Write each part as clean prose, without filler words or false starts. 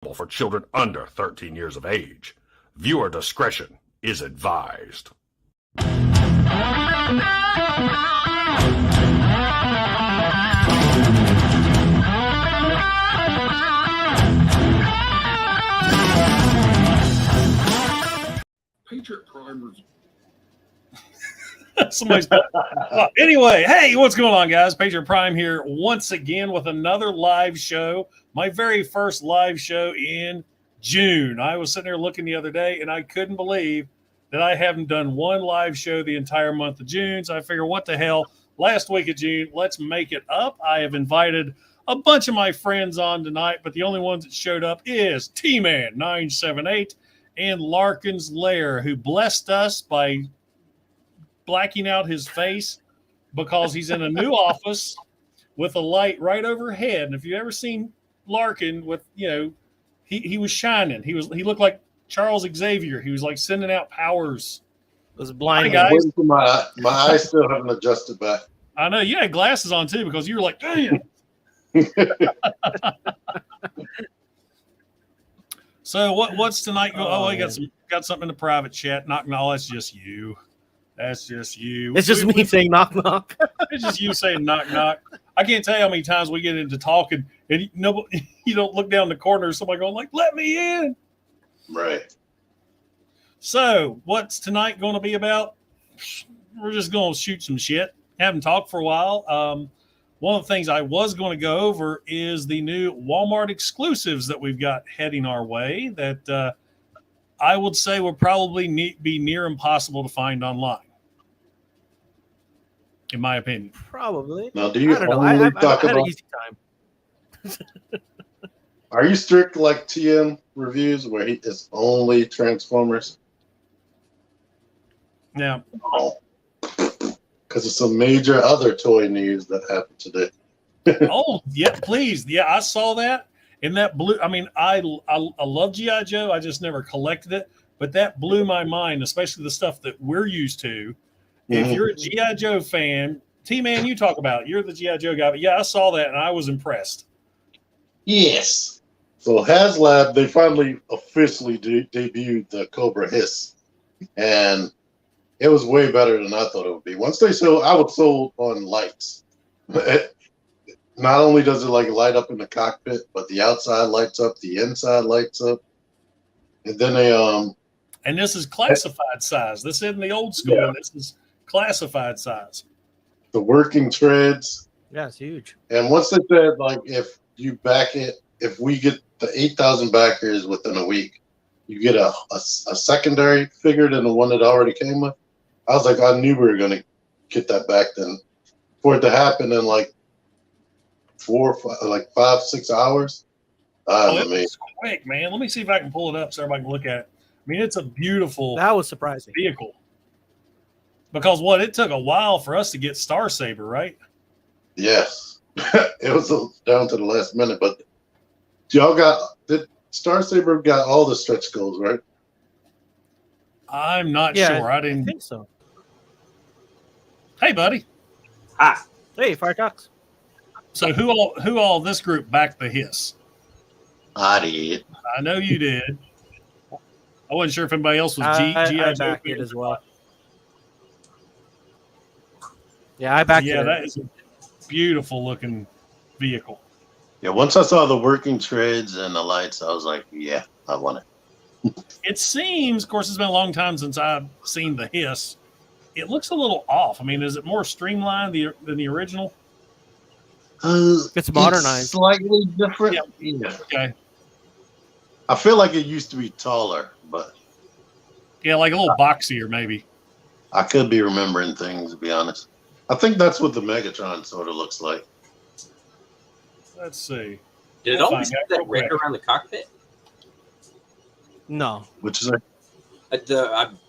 for children under 13 years of age. Viewer discretion is advised. Patriot Prime. Somebody's anyway, hey, what's going on, guys? Patriot Prime here once again with another live show. My very first live show in June. I was sitting there looking the other day, and I couldn't believe that I haven't done one live show the entire month of June. So I figure, what the hell? Last week of June, let's make it up. I have invited a bunch of my friends on tonight, but the only ones that showed up is T-Man 978 and Larkin's Lair, who blessed us by blacking out his face because he's in a new office with a light right overhead. And if you've ever seen Larkin with, he was shining. He looked like Charles Xavier. He was like sending out powers. It was blind. Hi, guys. My eyes still haven't adjusted back. I know you had glasses on too because you were like, damn. So what's tonight? I got something in the private chat. No, that's just you. That's just you. It's just me saying knock knock. It's just you saying knock knock. I can't tell you how many times we get into talking and you don't look down the corner. Somebody going like, "Let me in." Right. So what's tonight going to be about? We're just going to shoot some shit. Haven't talked for a while. One of the things I was going to go over is the new Walmart exclusives that we've got heading our way that I would say would probably be near impossible to find online, in my opinion. Probably. Now, do you I don't know. only I've talk had about? an easy time. Are you strict like TM reviews where it's only Transformers? Now, No. Because it's some major other toy news that happened today. oh yeah, please, yeah, I saw that. And that blew. I mean, I love G.I. Joe. I just never collected it, but that blew my mind, especially the stuff that we're used to. If you're a G.I. Joe fan, T-Man, you talk about it. You're the G.I. Joe guy, but yeah, I saw that and I was impressed. Yes. So HasLab, they finally officially debuted the Cobra HISS, and it was way better than I thought it would be. Once they sold, I was sold on lights. Not only does it like light up in the cockpit, but the outside lights up, the inside lights up, and then they And this is classified size. This isn't the old school. Yeah. This is classified size. the working treads. Yeah, it's huge. And once they said like if you back it, if we get the 8,000 backers within a week, you get a secondary figure than the one that already came with. I was like, I knew we were gonna get that back then. For it to happen in like 5, 6 hours. It was quick, man. Let me see if I can pull it up so everybody can look at it. I mean, it's a beautiful That was surprising. vehicle. Because it took a while for us to get Star Saber, right? Yes. It was down to the last minute, but did Star Saber got all the stretch goals, right? I'm not Yeah, sure. I didn't. I think so. Hey, buddy. Hey, Fire Talks. So who all this group backed the hiss? I did. I know you did. I wasn't sure if anybody else was I G.I. Joe backed fan. it as well. Yeah, I backed it. Yeah, that is a beautiful looking vehicle. Yeah, once I saw the working treads and the lights, I was like, yeah, I want it. It seems, of course, it's been a long time since I've seen the hiss. It looks a little off. I mean, is it more streamlined than the original? It's modernized. It's slightly different. Yeah. Yeah. Okay. I feel like it used to be taller, but Yeah, like a little boxier, maybe. I could be remembering things, to be honest. I think that's what the Megatron sort of looks like. Let's see. Did it We'll always find out have that real quick. red around the cockpit? No. Which is like,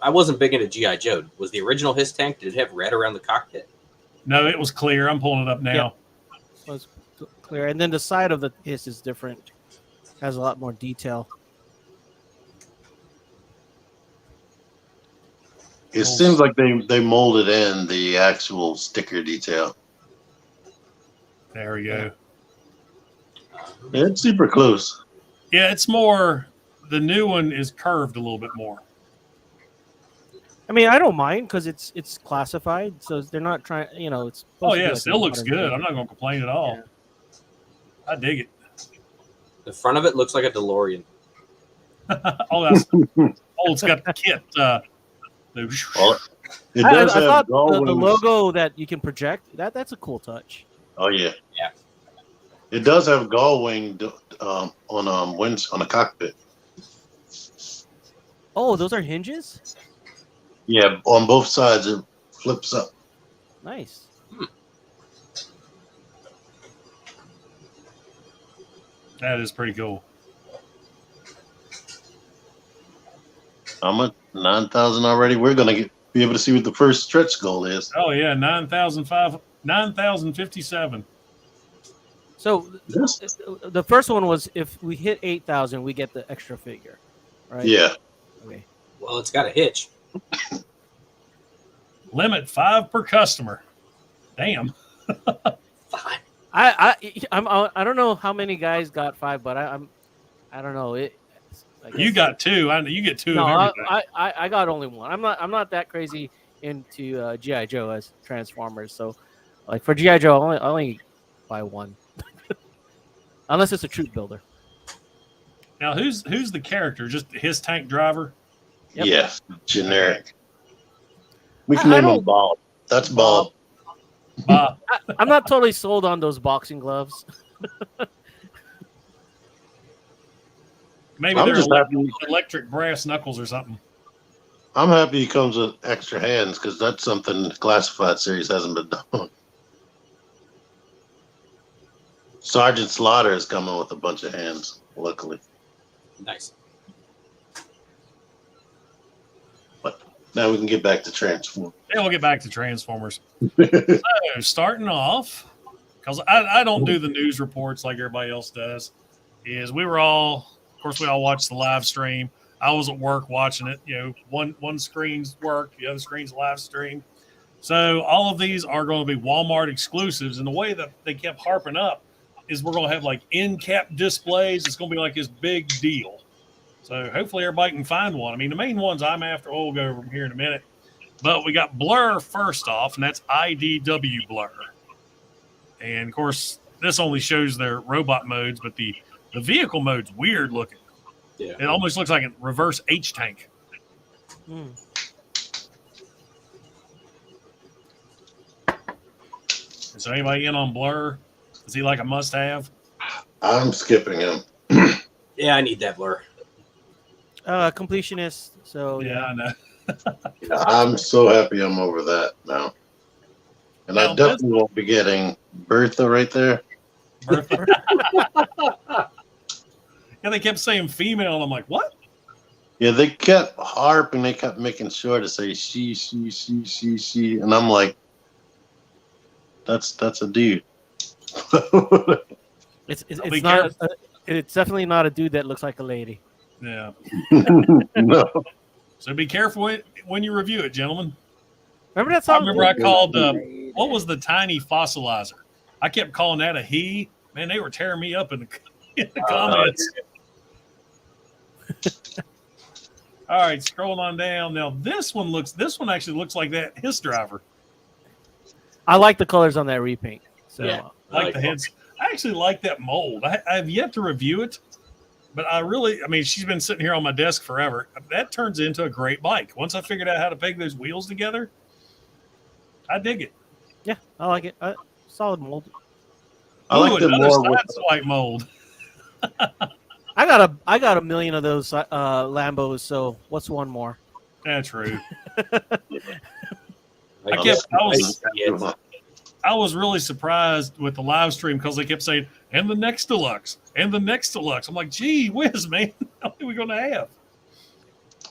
I wasn't big into G.I. Joe. Was the original HISS tank, did it have red around the cockpit? No, it was clear. I'm pulling it up now. It was clear. And then the side of the hiss is different. Has a lot more detail. it seems like they molded in the actual sticker detail. There we go. Yeah, it's super close. Yeah, it's more. The new one is curved a little bit more. I mean, I don't mind because it's classified, so they're not trying. It's. Oh supposed to be yeah, it like a still looks modern good. thing. I'm not going to complain at all. Yeah. I dig it. The front of it looks like a DeLorean. Oh, that's it's got the kit. Well, it I does have thought the Galwings. logo that you can project that's a cool touch. Oh yeah, Yeah. it does have Galwing on on the cockpit. Oh, those are hinges. Yeah, on both sides it flips up. Nice. That is pretty cool. I'm at 9,000 already. We're gonna be able to see what the first stretch goal is. Oh yeah, 9,057. So Yes. the first one was if we hit 8,000, we get the extra figure, right? Yeah. Okay. Well, it's got a hitch. Limit 5 per customer. Damn. I don't know how many guys got 5, but I don't know it. You got 2. I know you get 2 No, of everything. I got only one. I'm not that crazy into GI Joe as Transformers. So, like for GI Joe, I only buy one, unless it's a troop builder. Now, who's the character? Just his tank driver? Yep. Yeah. Generic. We I can name him don't- Bob. That's Bob. I'm not totally sold on those boxing gloves. Maybe I'm they're just happy. electric brass knuckles or something. I'm happy he comes with extra hands because that's something the classified series hasn't been done. Sergeant Slaughter is coming with a bunch of hands, luckily. Nice. But now we can get back to Transform. Yeah, we'll get back to Transformers. So, starting off, because I don't do the news reports like everybody else does, is we all watched the live stream. I was at work watching it. One screen's work, the other screen's live stream. So all of these are going to be Walmart exclusives. And the way that they kept harping up is we're going to have like end cap displays. It's going to be like this big deal. So hopefully everybody can find one. I mean, the main ones I'm after, we'll go over here in a minute. But we got Blur first off, and that's IDW Blur. And, of course, this only shows their robot modes, but the vehicle mode's weird looking. Yeah. It almost looks like a reverse H-tank. Is there anybody in on Blur? Is he like a must-have? I'm skipping him. Yeah, I need that Blur. Completionist. So Yeah, I know. I'm so happy I'm over that now. And I Now, definitely won't be getting Bertha right there. Bertha. Yeah, they kept saying female, and I'm like, what? Yeah, they kept harping. They kept making sure to say she. And I'm like, that's a dude. it's Be not. It's definitely not a dude that looks like a lady. Yeah. No. So be careful when you review it, gentlemen. Remember that I song? remember I called, what was the tiny fossilizer? I kept calling that a he. Man, they were tearing me up in the comments. All right, scrolling on down. Now this one actually looks like that HISS driver. I like the colors on that repaint. So Yeah. I like the heads. I actually like that mold. I have yet to review it, but I mean, she's been sitting here on my desk forever. That turns into a great bike. Once I figured out how to peg those wheels together, I dig it. yeah, I like it. Solid mold. I like them another more with sideswipe mold. I got a million of those Lambos. So what's one more? That's true. Like, I was really surprised with the live stream because they kept saying, and the next deluxe, and the next deluxe. I'm like, gee whiz, man. How many are we going to have?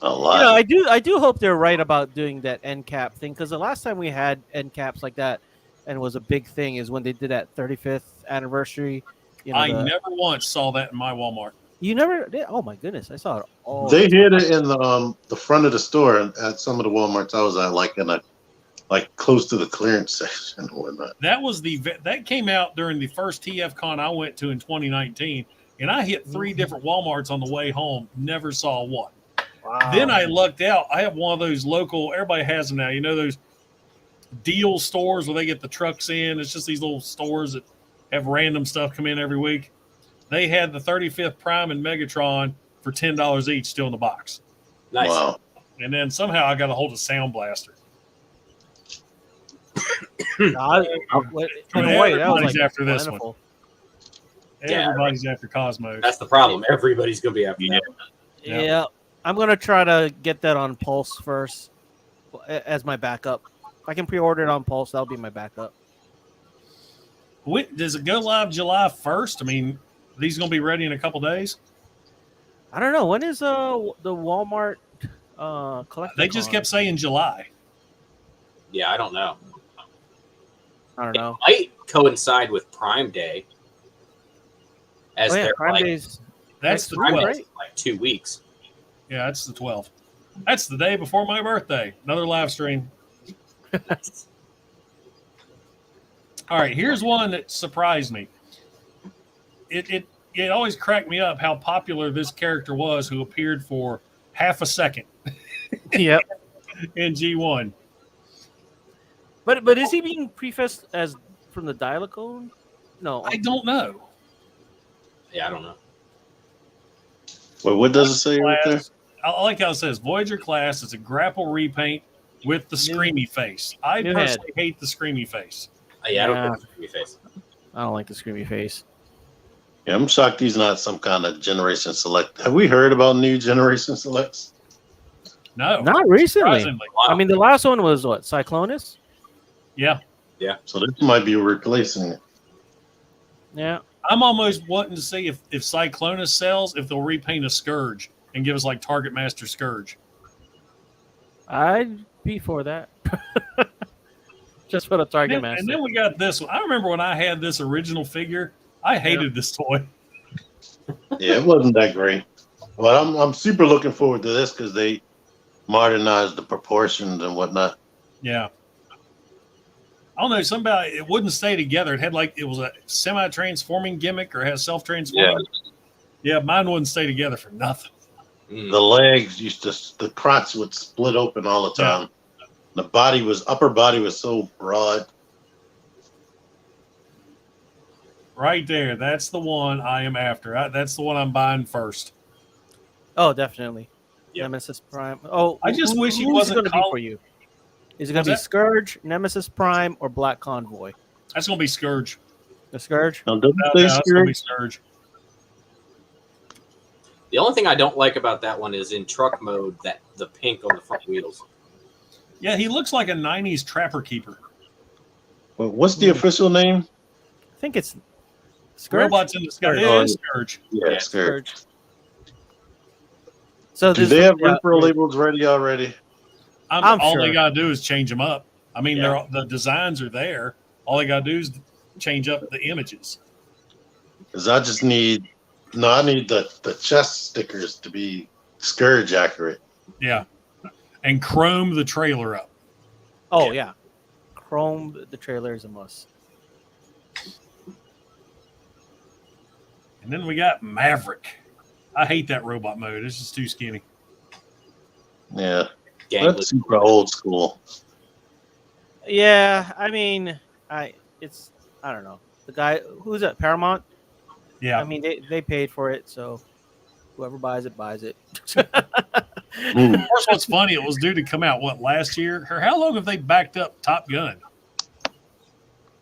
a lot. I do hope they're right about doing that end cap thing, because the last time we had end caps like that and it was a big thing is when they did that 35th anniversary. I never once saw that in my Walmart. You never did? Oh my goodness, I saw it all. They hid it in the front of the store and at some of the Walmarts I was at, like close to the clearance section and whatnot. That came out during the first TFCon I went to in 2019, And I hit 3 different Walmarts on the way home, never saw one. Wow. Then I lucked out. I have one of those local, everybody has them now. You know, those deal stores where they get the trucks in. It's just these little stores that have random stuff come in every week. They had the 35th Prime and Megatron for $10 each still in the box. Nice. Wow. And then somehow I got a hold of Sound Blaster. In a way, that was like after this plentiful. Yeah, Everybody's after Cosmos. That's the problem. Everybody's going to be after that. Yeah, I'm gonna try to get that on Pulse first as my backup. If I can pre-order it on Pulse, that'll be my backup. Does it go live July 1st? I mean, these going to be ready in a couple days? I don't know. When is the Walmart collector? They just kept saying July. Yeah, I don't know. I don't know. It might coincide with Prime Day. As they're Prime like, Days. That's the Prime 12th. Day's like 2 weeks. Yeah, that's the 12th. That's the day before my birthday. Another live stream. All right, here's one that surprised me. It always cracked me up how popular this character was who appeared for half a second Yep. in G1. But is he being prefaced as from the Dialocone? No. I don't know. Yeah, I don't know. Well, what does it say right there? I like how it says Voyager class is a grapple repaint with the screamy face. I New personally hate the screamy face. Yeah, I don't think it's a face. I don't like the screamy face. Yeah, I'm shocked he's not some kind of Generation Select. Have we heard about new Generation Selects? No, Not recently. surprisingly. Wow. I mean, the last one was what? Cyclonus? Yeah, So this might be replacing it. Yeah. I'm almost wanting to see if Cyclonus sells, if they'll repaint a Scourge and give us like Target Master Scourge. I'd be for that. Just for the Target Master. And then we got this one. I remember when I had this original figure, I hated this toy. Yeah, it wasn't that great. But I'm super looking forward to this because they modernized the proportions and whatnot. Yeah. I don't know, somebody, it wouldn't stay together. It had like, it was a semi-transforming gimmick or has self-transforming. Yeah, mine wouldn't stay together for nothing. The legs the crotch would split open all the time. The upper body was so broad. Right there. That's the one I am after. That's the one I'm buying first. Oh, definitely. Yep. Nemesis Prime. Oh, I just wish he who's wasn't going to be called- for you. Is it going What's to be that? Scourge, Nemesis Prime, or Black Convoy? That's going to be Scourge. The Scourge? Now, doesn't No, they that's going to be screw- Scourge. The only thing I don't like about that one is in truck mode that the pink on the front wheels. Yeah, he looks like a 90s Trapper Keeper. Well, what's the official name? I think it's Scourge. Robots in the Sky. Scourge. It is Scourge. Yeah, Yeah, Scourge. So Do they have Renfro labels ready already? I'm all sure. they got to do is change them up. I mean, Yeah. the designs are there. All they got to do is change up the images. Because I need the chest stickers to be Scourge accurate. Yeah. And chrome the trailer up. Oh, yeah. Chrome, the trailer is a must. And then we got Maverick. I hate that robot mode. It's just too skinny. Yeah, Gangly. that's super old school. Yeah, I mean, I don't know. The guy, who's that? Paramount? Yeah. I mean, they paid for it, so whoever buys it, buys it. Mm. Of course, what's funny, it was due to come out, last year? Or how long have they backed up Top Gun?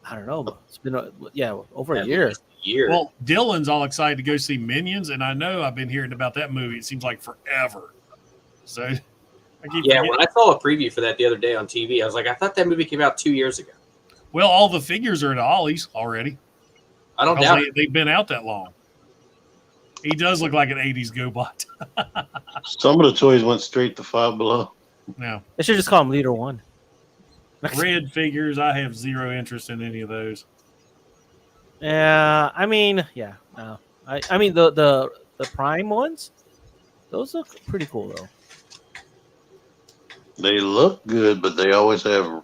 I don't know. But it's been, over a At year. least a year. Well, Dylan's all excited to go see Minions, and I know I've been hearing about that movie. It seems like forever. So, I keep yeah, forgetting. when I saw a preview for that the other day on TV, I was like, I thought that movie came out 2 years ago. Well, all the figures are at Ollie's already. I don't Because doubt it. they've been out that long. He does look like an 80s GoBot. Some of the toys went straight to Five Below. Now, They should just call him Leader One. red figures, I have zero interest in any of those. Yeah, I mean, yeah. No. I mean the Prime ones, those look pretty cool though. They look good, but they always have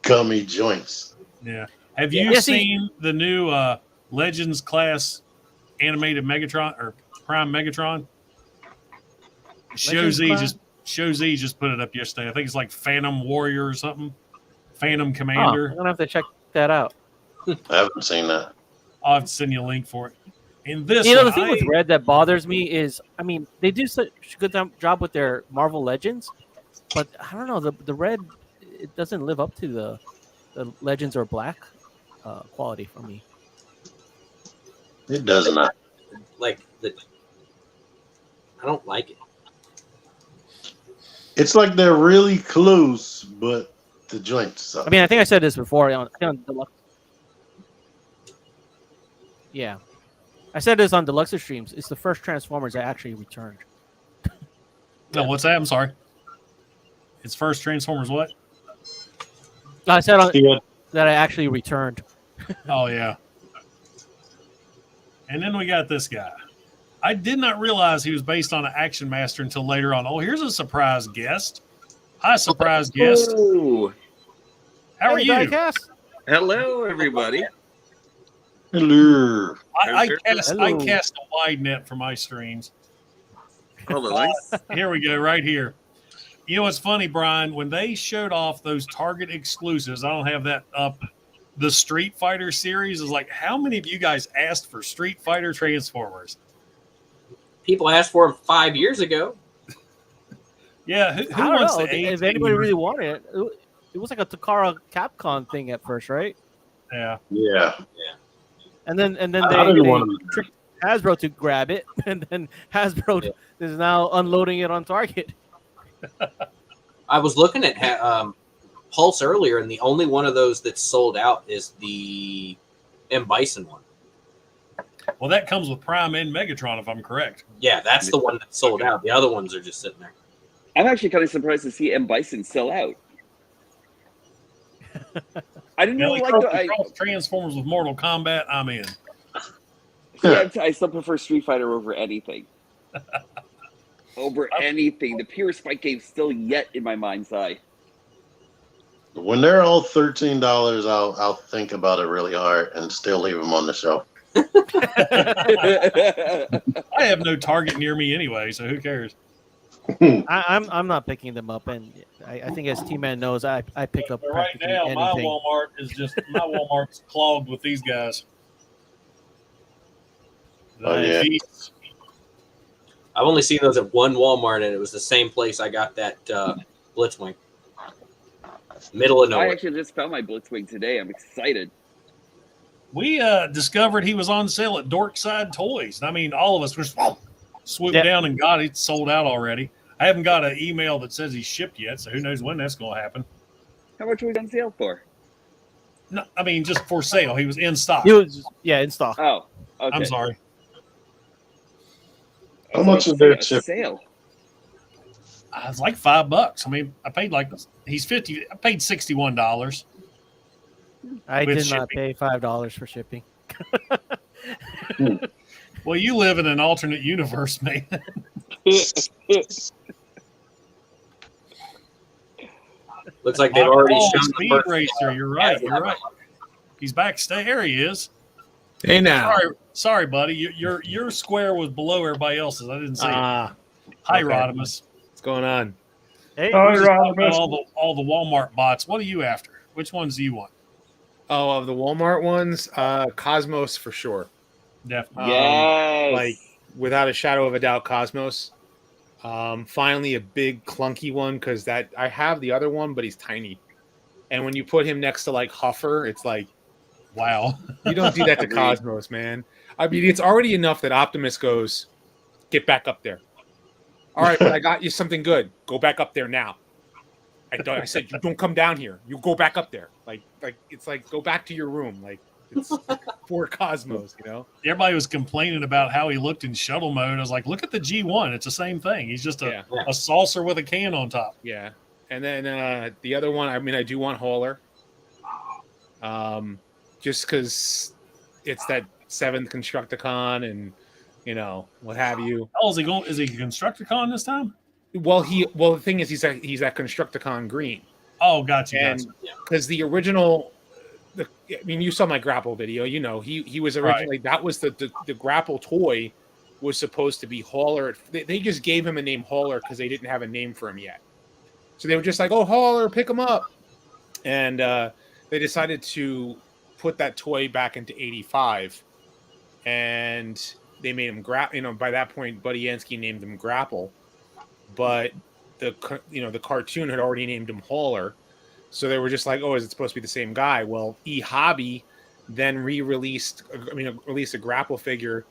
gummy joints. Yeah. Have you Yeah, see- seen the new Legends class animated Megatron or Prime Megatron. Legends Prime? Show Z just put it up yesterday. I think it's like Phantom Warrior or something. Phantom I'm Commander. gonna have to check that out. I haven't seen that. I'll have to send you a link for it. In this, You know, the one, thing with Red that bothers me is, I mean, they do such a good job with their Marvel Legends, but I don't know, the Red, it doesn't live up to the Legends or Black quality for me. It does not. Like I don't like it. It's like they're really close, but the joints suck. I mean, I think I said this before on Deluxe. Yeah. I said this on Deluxe streams. It's the first Transformers I actually returned. no, what's that? I'm sorry. It's first Transformers. What? I said Yeah. that I actually returned. Oh yeah. And then we got this guy. I did not realize he was based on an Action Master until later on. Oh, here's a surprise guest. Hi, surprise guest. Hello. How are Hey, you? Diecast. Hello, everybody. Hello. I Hello. cast a wide net for my streams. Oh, nice. Here we go, right here. You know what's funny, Brian? When they showed off those Target exclusives, I don't have that up. The Street Fighter series is like, how many of you guys asked for Street Fighter Transformers? People asked for them 5 years ago. Yeah, who I don't wants know the if anybody really wanted it. It was like a Takara Capcom thing at first, right? Yeah. Yeah. And then I they didn't want tricked Hasbro to grab it, and then Hasbro is now unloading it on Target. I was looking at Pulse earlier, and the only one of those that's sold out is the M. Bison one. Well, that comes with Prime and Megatron, if I'm correct. Yeah, that's the one that's sold out. The other ones are just sitting there. I'm actually kind of surprised to see M. Bison sell out. I didn't really like cross Transformers with Mortal Kombat. I'm in. I still prefer Street Fighter over anything. Over anything. The purest fight game's still yet in my mind's eye. When they're all $13, I'll think about it really hard and still leave them on the shelf. I have no Target near me anyway, so who cares? I'm not picking them up, and I think as T-Man knows, I pick up But right practically now, my anything. Walmart is my Walmart's clogged with these guys. Oh, yeah. I've only seen those at one Walmart, and it was the same place I got that Blitzwing. Middle of I nowhere. actually just found my Blitzwing today. I'm excited. We discovered he was on sale at Dorkside Toys. I mean, all of us were swooped Yeah. down and got it sold out already. I haven't got an email that says he's shipped yet, so who knows when that's going to happen. How much was it on sale for? No, I mean, just for sale. He was in stock. He was, in stock. Oh, okay. I'm sorry. How much is their chip? Sale? It's like $5. I mean, I paid he's 50. I paid $61. I with did not shipping. pay $5 for shipping. Well, you live in an alternate universe, man. Looks like they've already Oh, shown the Speed first, Racer. You're right. You're right. He's backstage. There he is. Hey now. Sorry, buddy. Your square was below everybody else's. I didn't see it. Hi, okay. Rodimus. What's going on? Hey, We're just talking about all the Walmart bots. What are you after? Which ones do you want? Oh, of the Walmart ones, Cosmos for sure. Definitely. Yes. Like without a shadow of a doubt, Cosmos. Finally, a big clunky one because I have the other one, but he's tiny. And when you put him next to like Huffer, it's like, Wow. you don't do that to Agreed. Cosmos, man. I mean, it's already enough that Optimus goes, get back up there. All right, but I got you something good. Go back up there now. I said, you don't come down here. You go back up there. Like it's like go back to your room. Like it's for Cosmos, you know. Everybody was complaining about how he looked in shuttle mode. I was like, look at the G1. It's the same thing. He's just a saucer with a can on top. Yeah. And then the other one, I mean, I do want Hauler. Just because it's that 7th Constructicon and, you know, what have you. Oh, is he Constructicon this time? Well, the thing is, he's at Constructicon Green. Oh, gotcha. And because the original I mean, you saw my grapple video. You know, he was originally that was the grapple toy was supposed to be Hauler. They just gave him a name Hauler because they didn't have a name for him yet. So they were just like, "Oh, Hauler, pick him up," and they decided to put that toy back into '85, and they made him grapple. You know, by that point, Buddy Yansky named him Grapple, but the cartoon had already named him Hauler. So they were just like, "Oh, is it supposed to be the same guy?" Well, eHobby then released a grapple figure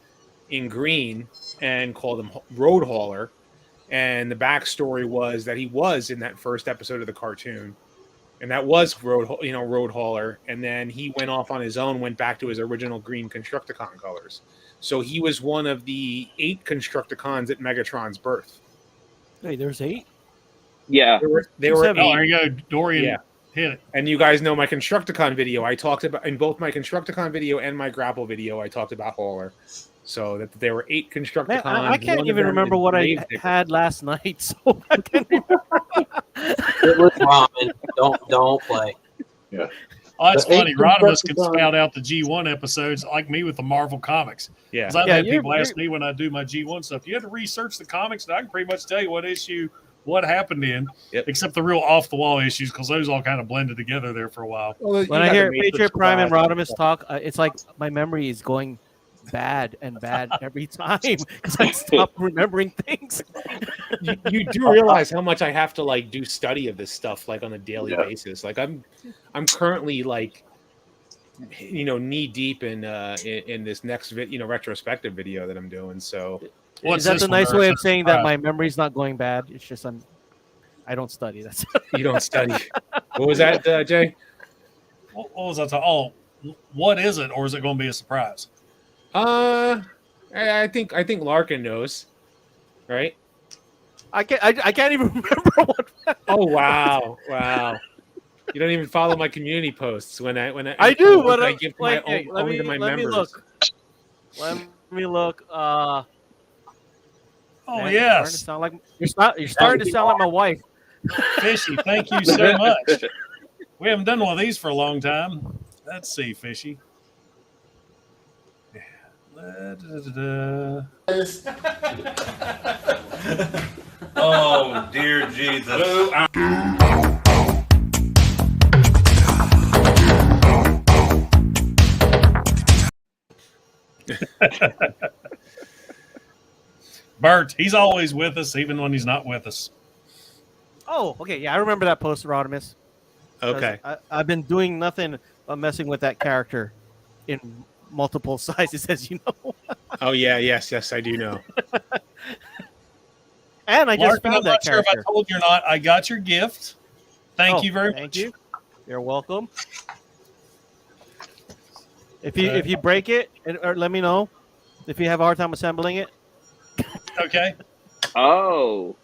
in green and called him Road Hauler. And the backstory was that he was in that first episode of the cartoon, and that was Road Hauler. And then he went off on his own, went back to his original green Constructicon colors. So he was one of the 8 Constructicons at Megatron's birth. Hey, there's 8. Yeah. They were 8. Oh, there you go, Dorian. Yeah. Hit it. And you guys know my Constructicon video. I talked about in both my Constructicon video and my grapple video. I talked about Hauler. So that there were 8 Constructicons. Man, I can't even remember what I had last night. So I can't remember. It was ramen. Don't play. Yeah. Oh, that's The 8 funny. Rodimus can Constructicons. spout out the G1 episodes like me with the Marvel comics. Yeah. 'Cause I've Yeah, had you're- people ask me when I do my G1 stuff, you had to research the comics, and I can pretty much tell you what issue, what happened in, Yep. except the real off-the-wall issues, because those all kind of blended together there for a while. Well, When I hear Patriot Prime and Rodimus talk, it's like my memory is going bad and bad every time because I stop remembering things. you do realize how much I have to like do study of this stuff like on a daily basis. Like I'm currently like knee deep in this next retrospective video that I'm doing. So What's Is that this the one, nice way of Ursa? saying that my memory's not going bad? It's just I don't study. That's you don't study. What was that, Jay? What was I talking? Oh, what is it, or is it going to be a surprise? I think Larkin knows, right? I can't even remember what. Oh wow. You don't even follow my community posts when I do, when but I give wait, only to my let members. me look. Let me look. Oh, Man, yes. You're starting to sound like my wife. Fishy, thank you so much. We haven't done one of these for a long time. Let's see, Fishy. Oh, dear Jesus. Bert, he's always with us, even when he's not with us. Oh, okay. Yeah, I remember that post, Rodimus. Okay. I've been doing nothing but messing with that character in multiple sizes, as you know. Oh yeah, yes, I do know. And I just Larkin, I'm found that not sure if character. I told you or not. I got your gift. Thank you very much. Thank you. You're welcome. If you break it, or let me know if you have a hard time assembling it. Okay. Oh,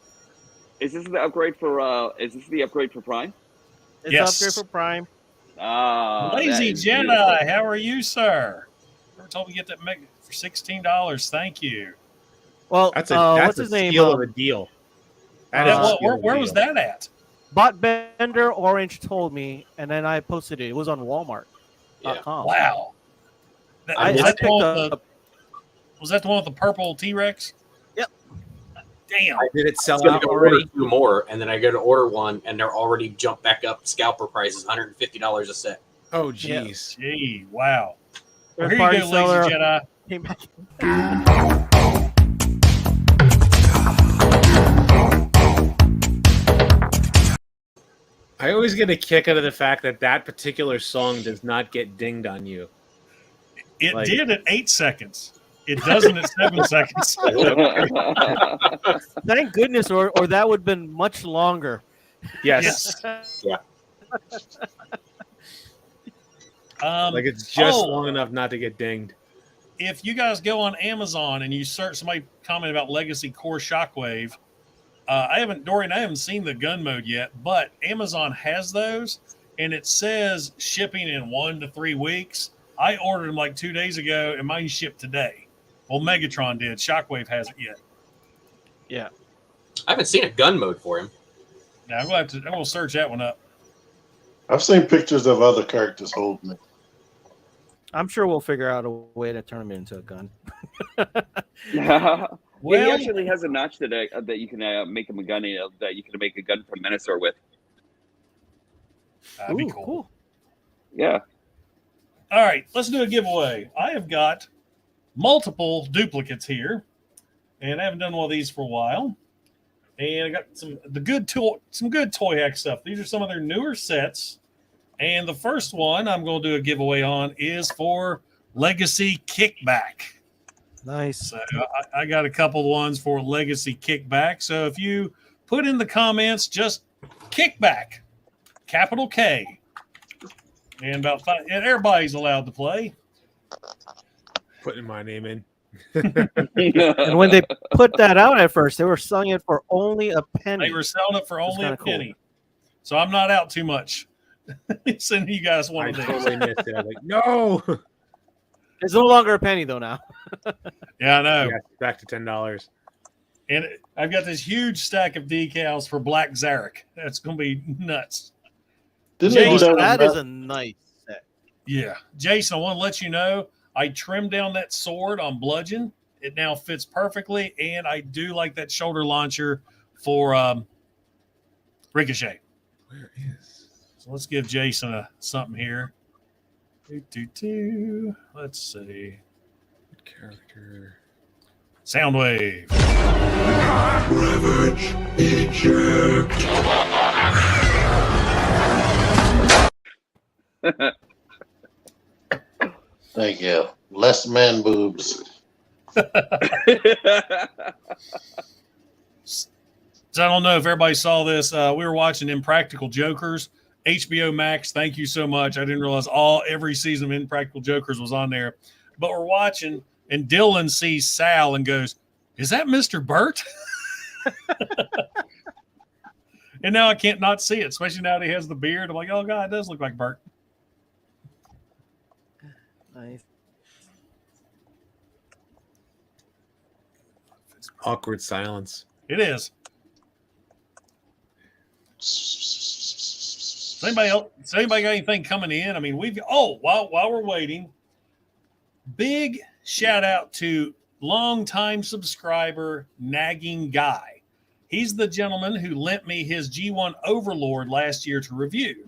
is this the upgrade for? Is this the upgrade for Prime? It's Yes. upgrade for Prime. Ah, that Lazy is Jedi, beautiful. how are you, sir? Never told me to get that mega for $16. Thank you. Well, That's a what's his name? steal of a deal. That is a steal of a Where was deal. that at? Bot Bender Orange told me, and then I posted it. It was on Walmart.com. Wow. I Was that the picked one with up. was that the one with the purple T-Rex? Yep. Damn. Did it I sell was going out to order already? 2 more, and then I go to order one, and they're already jumped back up. Scalper prices, $150 a set. Oh jeez. Gee, wow. Well, here Third-party you go, seller Lazy Jedi. came back. I always get a kick out of the fact that that particular song does not get dinged on you. It Like- did at 8 seconds. It doesn't at 7 seconds. Thank goodness, or that would have been much longer. Yes. Like it's just long enough not to get dinged. If you guys go on Amazon and you search, somebody commented about Legacy Core Shockwave. Dorian, I haven't seen the gun mode yet, but Amazon has those, and it says shipping in 1 to 3 weeks. I ordered them like 2 days ago, and mine shipped today. Well, Megatron did. Shockwave hasn't yet. Yeah. I haven't seen a gun mode for him. Now I'm going to search that one up. I've seen pictures of other characters holding it. I'm sure we'll figure out a way to turn him into a gun. Yeah, Well, he actually has a notch that you can make him a gun that you can make a gun from Menasor with. that'd be Ooh, cool. Yeah. All right, let's do a giveaway. I have got multiple duplicates here, and I haven't done one of these for a while. And I got some good Toyhax stuff. These are some of their newer sets. And the first one I'm going to do a giveaway on is for Legacy Kickback. Nice. So I got a couple of ones for Legacy Kickback. So if you put in the comments just Kickback, capital K, and about 5, and everybody's allowed to play. Putting my name in. And when they put that out at first, they were selling it for only a penny. They were selling it for only a cool. penny. So I'm not out too much. Sending you guys one I of these. totally missed it. I was like, no. It's no longer a penny though now. Yeah, I know. Yeah, back to $10. And I've got this huge stack of decals for Black Zarek. That's going to be nuts. Didn't they do Jason, that That with is a nice set. Yeah. Jason, I want to let you know I trimmed down that sword on Bludgeon. It now fits perfectly. And I do like that shoulder launcher for Ricochet. Where is? So let's give Jason something here. Let's see. What character? Soundwave. Ravage. Eject. Thank you. Less man boobs. So I don't know if everybody saw this. We were watching Impractical Jokers. HBO Max, thank you so much. I didn't realize every season of Impractical Jokers was on there. But we're watching, and Dylan sees Sal and goes, "Is that Mr. Burt?" And now I can't not see it, especially now that he has the beard. I'm like, oh, God, it does look like Burt. Nice. Awkward silence. It is. Anybody else? Has anybody got anything coming in? I mean, while we're waiting, big shout out to longtime subscriber Nagging Guy. He's the gentleman who lent me his G1 Overlord last year to review.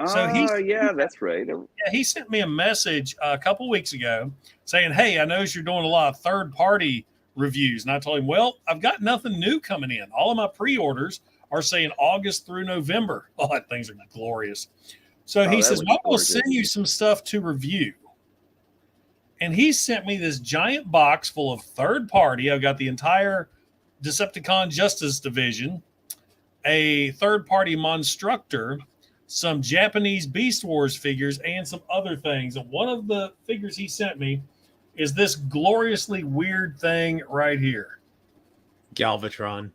So yeah, that's right. Yeah, he sent me a message a couple weeks ago saying, "Hey, I noticed you're doing a lot of third-party reviews." And I told him, "Well, I've got nothing new coming in. All of my pre-orders are saying August through November." Oh, that things are glorious. So he says, "Well, we'll send you some stuff to review." And he sent me this giant box full of third party. I've got the entire Decepticon Justice Division, a third party Monstructor, some Japanese Beast Wars figures, and some other things. And one of the figures he sent me is this gloriously weird thing right here. Galvatron.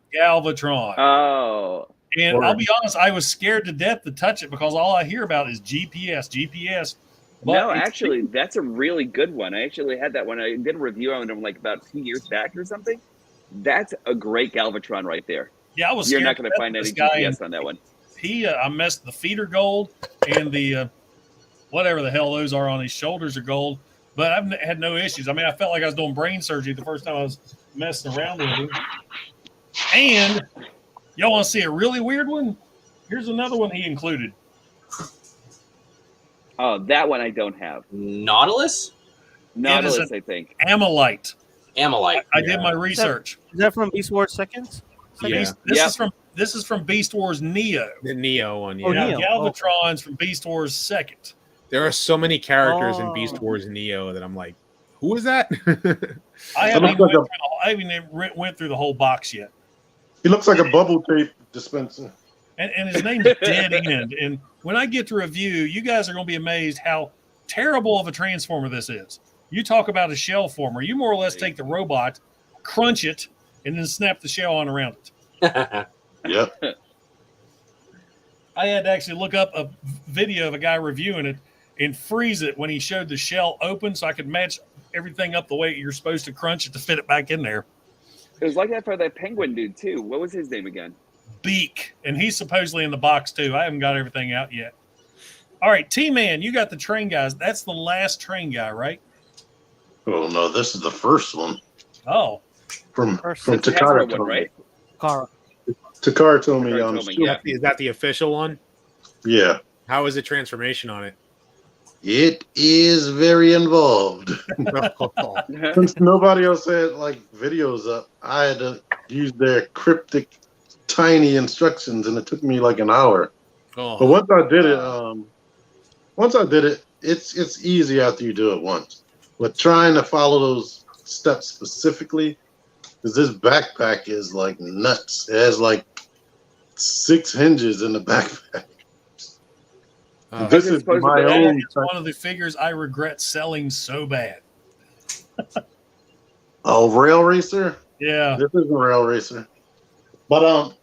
Oh. And I'll be honest, I was scared to death to touch it because all I hear about is GPS. But No, actually, that's a really good one. I actually had that one. I did a review on them like about 2 years back or something. That's a great Galvatron right there. Yeah, I was You're scared not going to find any GPS on that one. I messed the feet are gold and the whatever the hell those are on his shoulders are gold, but I've had no issues. I mean, I felt like I was doing brain surgery the first time I was messing around with him. And y'all want to see a really weird one? Here's another one he included. Oh, that one I don't have. Nautilus? Nautilus, I think. Amylite. I did my Is research. that from Beast Wars Seconds? Yeah. This is from Beast Wars Neo. The Neo one. Yeah. Oh, Now, Neo. Galvatron's from Beast Wars Second. There are so many characters in Beast Wars Neo that I'm like, who is that? I haven't even went through the whole box yet. He looks like a bubble tape dispenser. And his name's Dead End. And when I get to review, you guys are going to be amazed how terrible of a transformer this is. You talk about a shell former. You more or less take the robot, crunch it, and then snap the shell on around it. Yep. I had to actually look up a video of a guy reviewing it and freeze it when he showed the shell open so I could match everything up the way you're supposed to crunch it to fit it back in there. It was like that for that penguin dude, too. What was his name again? Beak. And he's supposedly in the box, too. I haven't got everything out yet. All right, T-Man, you got the train guys. That's the last train guy, right? Oh no, this is the first one Oh, from First. from That's the Takara. Hasbro one, right? Car. Takara told me. Takara told me, yeah. Is that the official one? Yeah, How is the transformation on it? it is very involved. Since nobody else had like videos up, I had to use their cryptic, tiny instructions, and it took me like an hour. But Oh, once I did it, it's easy after you do it once. But trying to follow those steps specifically, because this backpack is like nuts. It has like 6 hinges in the backpack. This Is it is supposed to my be- own. it's one of the figures I regret selling so bad. Oh, Rail Racer. Yeah. This is a Rail Racer. But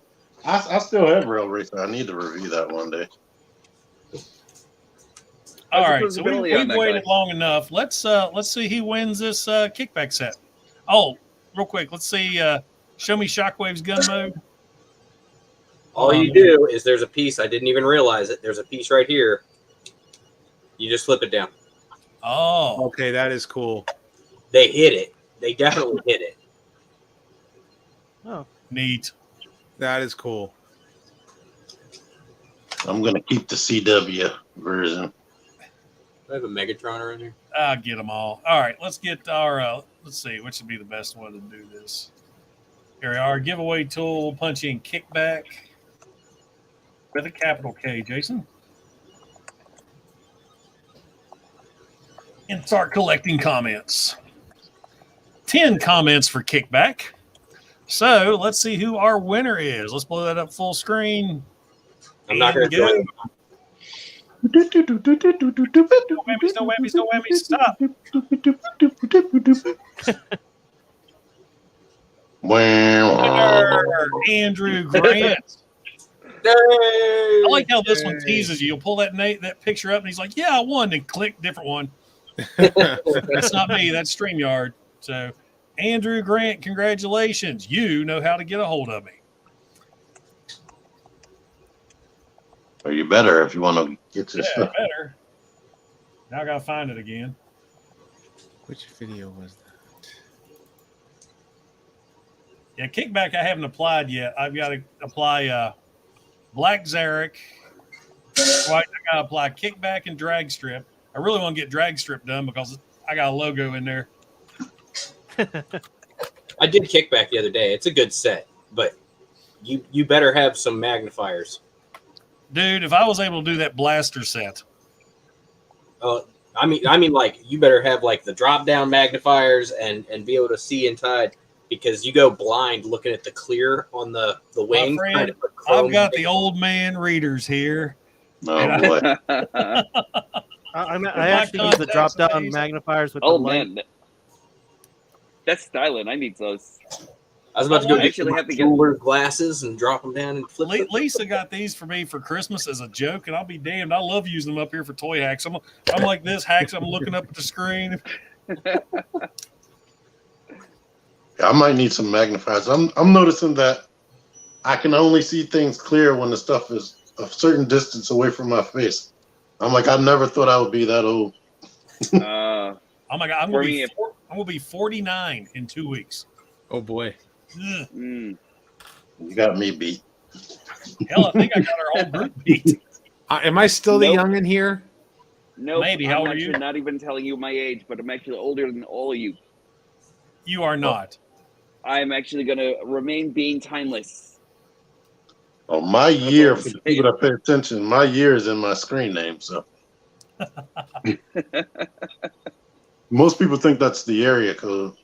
I still have Rail Racer. I need to review that one day. All What's the right, so visibility on we've that waited guy? long enough. Let's see who wins this kickback set. Oh, real quick, let's see. Show me Shockwave's gun mode. All you do is there's a piece. I didn't even realize it. There's a piece right here. You just flip it down. Oh, okay, that is cool. They hit it. They definitely hit it. Oh, neat. That is cool. I'm gonna keep the CW version. I have a Megatron around here. I'll get them all. All right, let's get our. Let's see which would be the best one to do this. Here we are. Giveaway tool. We'll punch in Kickback with a capital K, Jason. And start collecting comments. 10 comments for Kickback. So let's see who our winner is. Let's blow that up full screen. I'm not going to go. do it. No whammies, no whammies, no whammies. Stop. Winner, Andrew Grant. I like how this one teases you. You'll pull that picture up, and he's like, "Yeah, I won." And click, different one. That's not me. That's StreamYard. So, Andrew Grant, congratulations. You know how to get a hold of me. Or you better if you want to get your Yeah, stuff. better. Now I gotta find it again. Which video was that? Yeah, Kickback I haven't applied yet. I've got to apply Black Zarek. Right, I got to apply Kickback and Drag Strip. I really want to get Drag Strip done because I got a logo in there. I did Kickback the other day. It's a good set, but you better have some magnifiers. Dude, if I was able to do that blaster set. I mean, like you better have like the drop down magnifiers and be able to see inside, because you go blind looking at the clear on the wing. My trying friend, to put chrome I've got in. the old man readers here. Oh boy. I actually use the drop down magnifiers with Oh the light. man, that's styling. I need those. I was about to go I get actually some have to get- jeweler glasses and drop them down and flip them. Lisa got these for me for Christmas as a joke, and I'll be damned. I love using them up here for toy hacks. I'm like this hacks. I'm looking up at the screen. I might need some magnifiers. I'm noticing that I can only see things clear when the stuff is a certain distance away from my face. I'm like, I never thought I would be that old. Oh my God, I'm For gonna me, be 49 in 2 weeks. Oh boy. Ugh. mm. You got me beat. Hell, I think I got our whole group beat. Am I still the Nope. young in here? Nope, Maybe. How I'm old are actually you? not even telling you my age, but I'm actually older than all of you. You are not. I'm actually going to remain being timeless. Oh, my That's year, all I'm for the saying. people that pay attention, my year is in my screen name. So most people think that's the area code.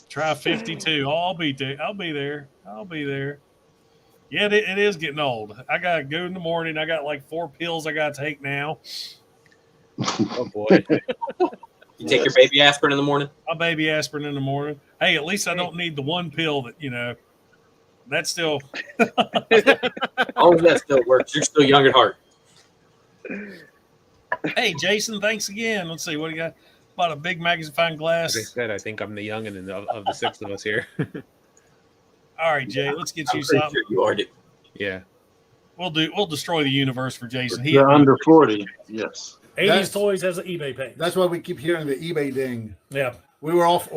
Try 52. Oh, I'll be there. I'll be there. I'll be there. Yeah, it is getting old. I got to go in the morning. I got like 4 pills I got to take now. Oh boy. You take your baby aspirin in the morning. My baby aspirin in the morning. Hey, at least I don't need the one pill that, that's still. As long as that still works, you're still young at heart. Hey, Jason, thanks again. Let's see. What do you got? Bought a big magnifying glass. As I said, I think I'm the youngin' of the 6 of us here. All right, Jay, let's get I'm you pretty something. sure you are, dude. Yeah. We'll destroy the universe for Jason. If you're under 40, yes. 80s Toys has an eBay page. That's why we keep hearing the eBay ding. Yeah. We were off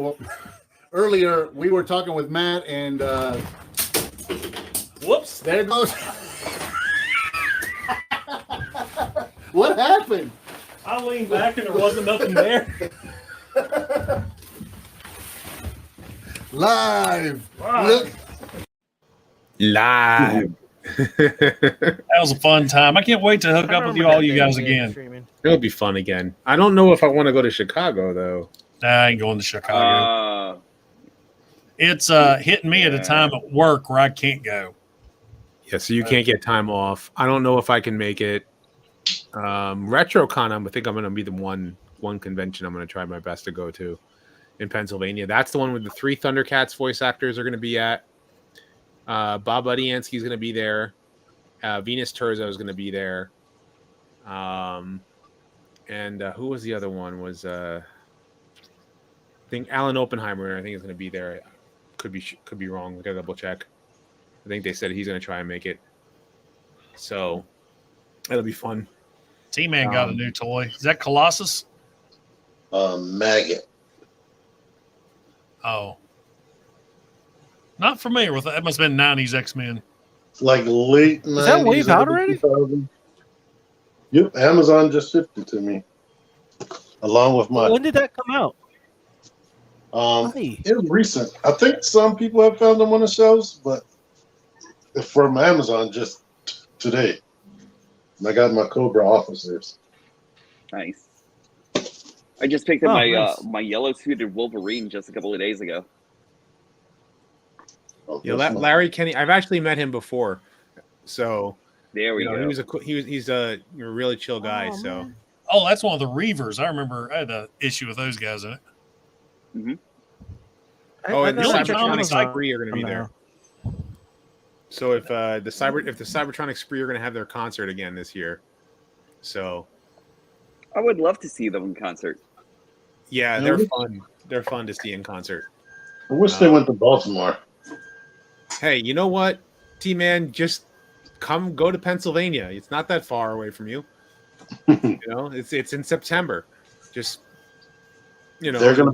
earlier. We were talking with Matt, and Whoops. there it goes. What happened? I leaned back and there wasn't nothing there. Live. Wow. Look. Live. That was a fun time. I can't wait to hook up with you guys again. It'll be fun again. I don't know if I want to go to Chicago though. Nah, I ain't going to Chicago. It's hitting me at a time at work where I can't go. Yeah, so you can't get time off. I don't know if I can make it. RetroCon, I think I'm going to be the one convention I'm going to try my best to go to in Pennsylvania. That's the one with the 3 Thundercats voice actors are going to be at. Bob Budiansky's going to be there. Venus Terzo is going to be there. And who was the other one? Was I think Alan Oppenheimer? I think is going to be there. Could be wrong. We got to double check. I think they said he's going to try and make it. So it'll be fun. T-Man got a new toy. Is that Colossus? Maggot. Oh. Not familiar with that. That must have been 90s X-Men. It's like late 90s. Is that wave out already? 2000. Yep, Amazon just shipped it to me. Along with my... When did that come out? It was recent. I think some people have found them on the shelves, but from Amazon just today. And I got my Cobra officers. Nice. I just picked up my nice. My yellow suited Wolverine just a couple of days ago. Oh, Yeah, Larry Kenny. I've actually met him before, so There we go. He's a really chill guy. So Oh, that's one of the Reavers. I remember I had an issue with those guys in it. Mm-hmm. and the know Cybertronic John- Spree are going to be there. So if the Cybertronic Spree are going to have their concert again this year, so I would love to see them in concert. yeah, they're fun. They're fun to see in concert. I wish they went to Baltimore. Hey, you know what, T-Man, just go to Pennsylvania. It's not that far away from you. You know, it's in September. Just They're gonna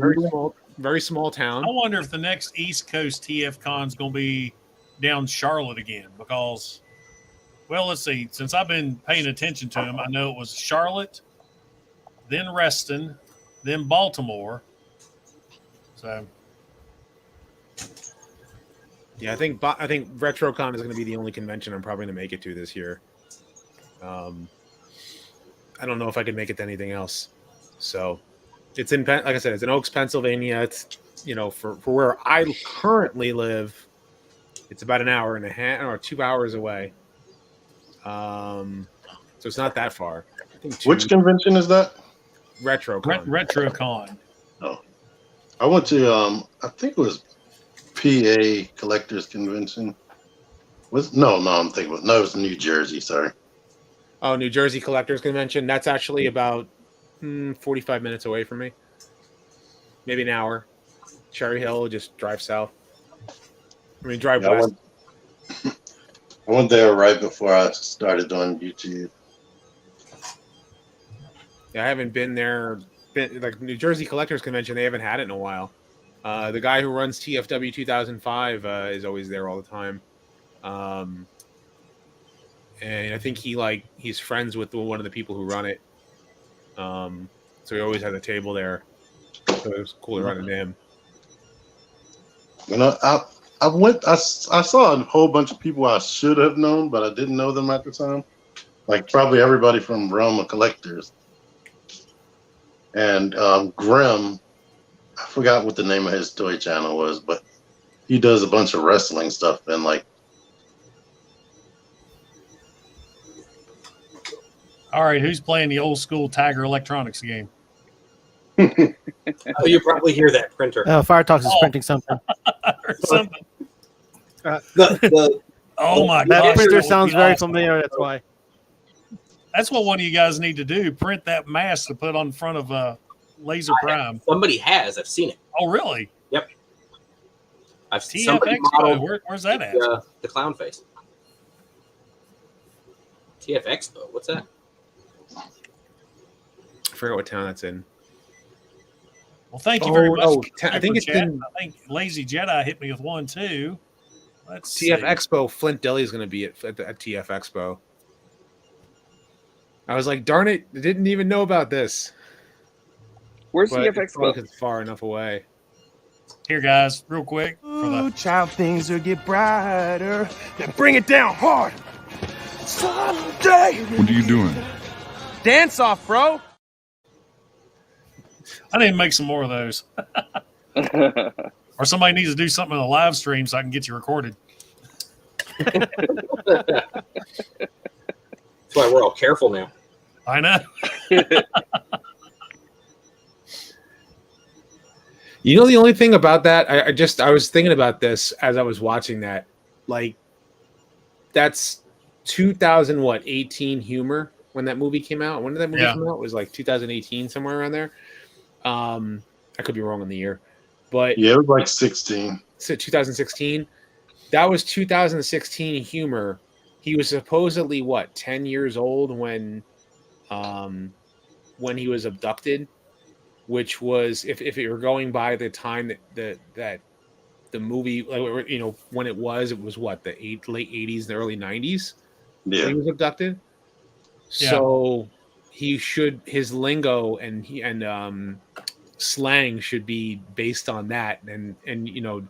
very small town. I wonder if the next East Coast TF Con is going to be down Charlotte again because, well, let's see. Since I've been paying attention to them, I know it was Charlotte, then Reston, then Baltimore. So, Yeah, I think RetroCon is going to be the only convention I'm probably going to make it to this year. I don't know if I could make it to anything else. So it's like I said, it's in Oaks, Pennsylvania. It's for where I currently live, it's about an hour and a half or 2 hours away. So it's not that far. I think Which convention is that? RetroCon. RetroCon. Oh, I went to I think it was PA Collectors Convention. It was New Jersey. Sorry. Oh, New Jersey Collectors Convention. That's actually about 45 minutes away from me. Maybe an hour. Cherry Hill, just drive south. Drive west. I went there right before I started on YouTube. Yeah, I haven't been there. Like New Jersey Collectors Convention, they haven't had it in a while. The guy who runs TFW 2005 is always there all the time. And I think he's friends with one of the people who run it. So he always had a table there. So it was cool to run into him. I saw a whole bunch of people I should have known, but I didn't know them at the time. Like probably everybody from Realm of Collectors. And Grim, I forgot what the name of his toy channel was, but he does a bunch of wrestling stuff and All right, who's playing the old school Tiger Electronics game? Oh, you probably hear that printer. Fire Talks is printing something. Or something. Oh my That gosh, printer would sounds be very awesome. familiar. That's why. That's what one of you guys need to do. Print that mask to put on front of Laser Prime. Somebody has. I've seen it. Oh, really? Yep. TF somebody Expo. modeled Where's that at? the clown face. TF Expo. What's that? I forgot what town that's in. Well, thank you very much. I think it's chat. in I think Lazy Jedi hit me with one too. Let's TF see. Expo. Flint Deli is going to be at TF Expo. I was like, darn it, I didn't even know about this. Where's But TF it's probably Expo? 'cause it's far enough away. Here, guys, real quick. For the Child, things will get brighter. Then bring it down hard. Someday. What are you doing? Dance off, bro. I need to make some more of those. Or somebody needs to do something on the live stream so I can get you recorded. That's why we're all careful now. I know. You know, the only thing about that, I was thinking about this as I was watching that. Like, that's 2018 humor when that movie came out. When did that movie come out? It was like 2018, somewhere around there. I could be wrong on the year, but Yeah, it was like 16. So 2016. That was 2016 humor. He was supposedly 10 years old when he was abducted, which was if you were going by the time that the movie, you know, when it was what, the late 80s, the early 90s. Yeah, he was abducted. Yeah. So his lingo and slang should be based on that, and you know,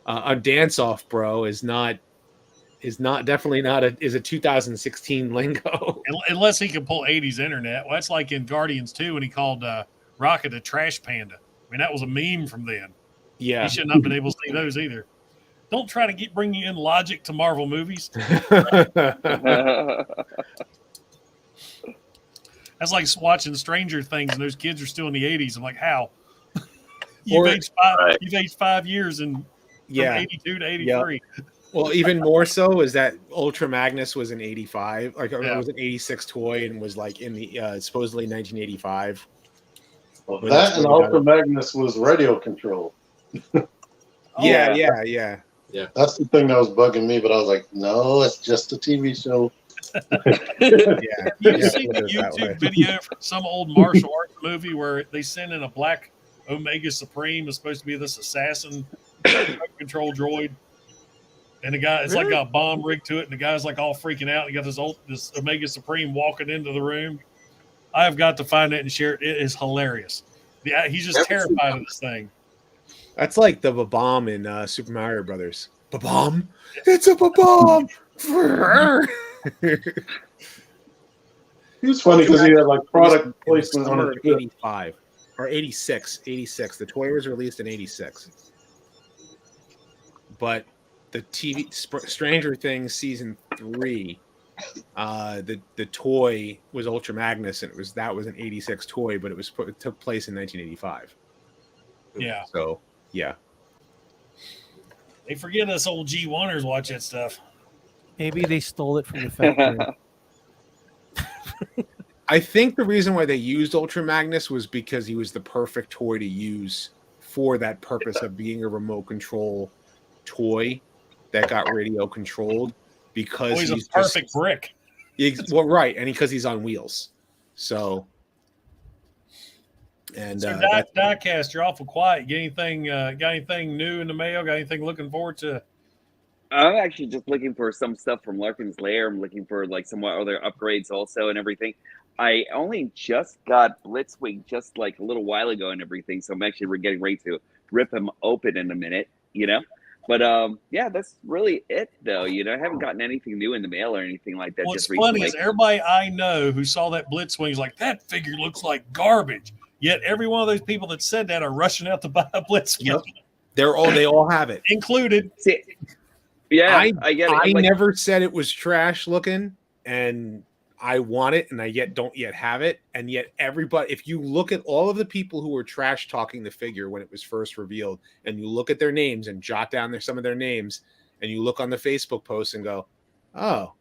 a dance off, bro, is definitely not a 2016 lingo. Unless he can pull 80s internet. Well, that's like in Guardians 2 when he called Rocket a trash panda. I mean, that was a meme from then. Yeah, He should not have been able to see those either. Don't try to bring you in logic to Marvel movies. That's like watching Stranger Things and those kids are still in the 80s. I'm like, how? You've aged 5 years from 82 to 83. Yeah. Well, even more so is that Ultra Magnus was an 85, it was an 86 toy and was like in the supposedly 1985. Well, that and Ultra Magnus was radio control. Yeah. That's the thing that was bugging me, but I was like, no, it's just a TV show. You see the YouTube video from some old martial arts movie where they send in a black Omega Supreme is supposed to be this assassin control droid, and the guy it's like got a bomb rigged to it, and the guy's like all freaking out. And you got this Omega Supreme walking into the room. I have got to find it and share it. It is hilarious. He's just terrified of this thing. That's like the bomb in Super Mario Brothers. Ba-bomb? It's a ba-bomb! He was funny because he had like product placement on Summer it. 85 or 86. The toy was released in 86. But the TV Stranger Things season 3, the toy was Ultra Magnus, and that was an 86 toy, but it took place in 1985. Yeah. So yeah. They forget us old G1ers watch that stuff. Maybe they stole it from the factory. I think the reason why they used Ultra Magnus was because he was the perfect toy to use for that purpose of being a remote control toy that got radio controlled, because he's a perfect brick. Well, right, and because he's on wheels. So, and so Diecast, you're awful quiet. Got anything new in the mail? Got anything looking forward to? I'm actually just looking for some stuff from Larkin's Lair. I'm looking for like some other upgrades also and everything. I only just got Blitzwing just like a little while ago and everything, so I'm actually getting ready to rip him open in a minute, you know. But yeah, that's really it though. You know, I haven't gotten anything new in the mail or anything like that. What's just funny recently. is everybody I know who saw that Blitzwing is like, that figure looks like garbage. Yet every one of those people that said that are rushing out to buy a Blitzwing. Yep. They all have it, included. See, yeah, I get it. I Like, never said it was trash looking, and I want it, and I don't yet have it. And yet everybody, if you look at all of the people who were trash talking the figure when it was first revealed, and you look at their names and jot down some of their names, and you look on the Facebook posts and go, oh,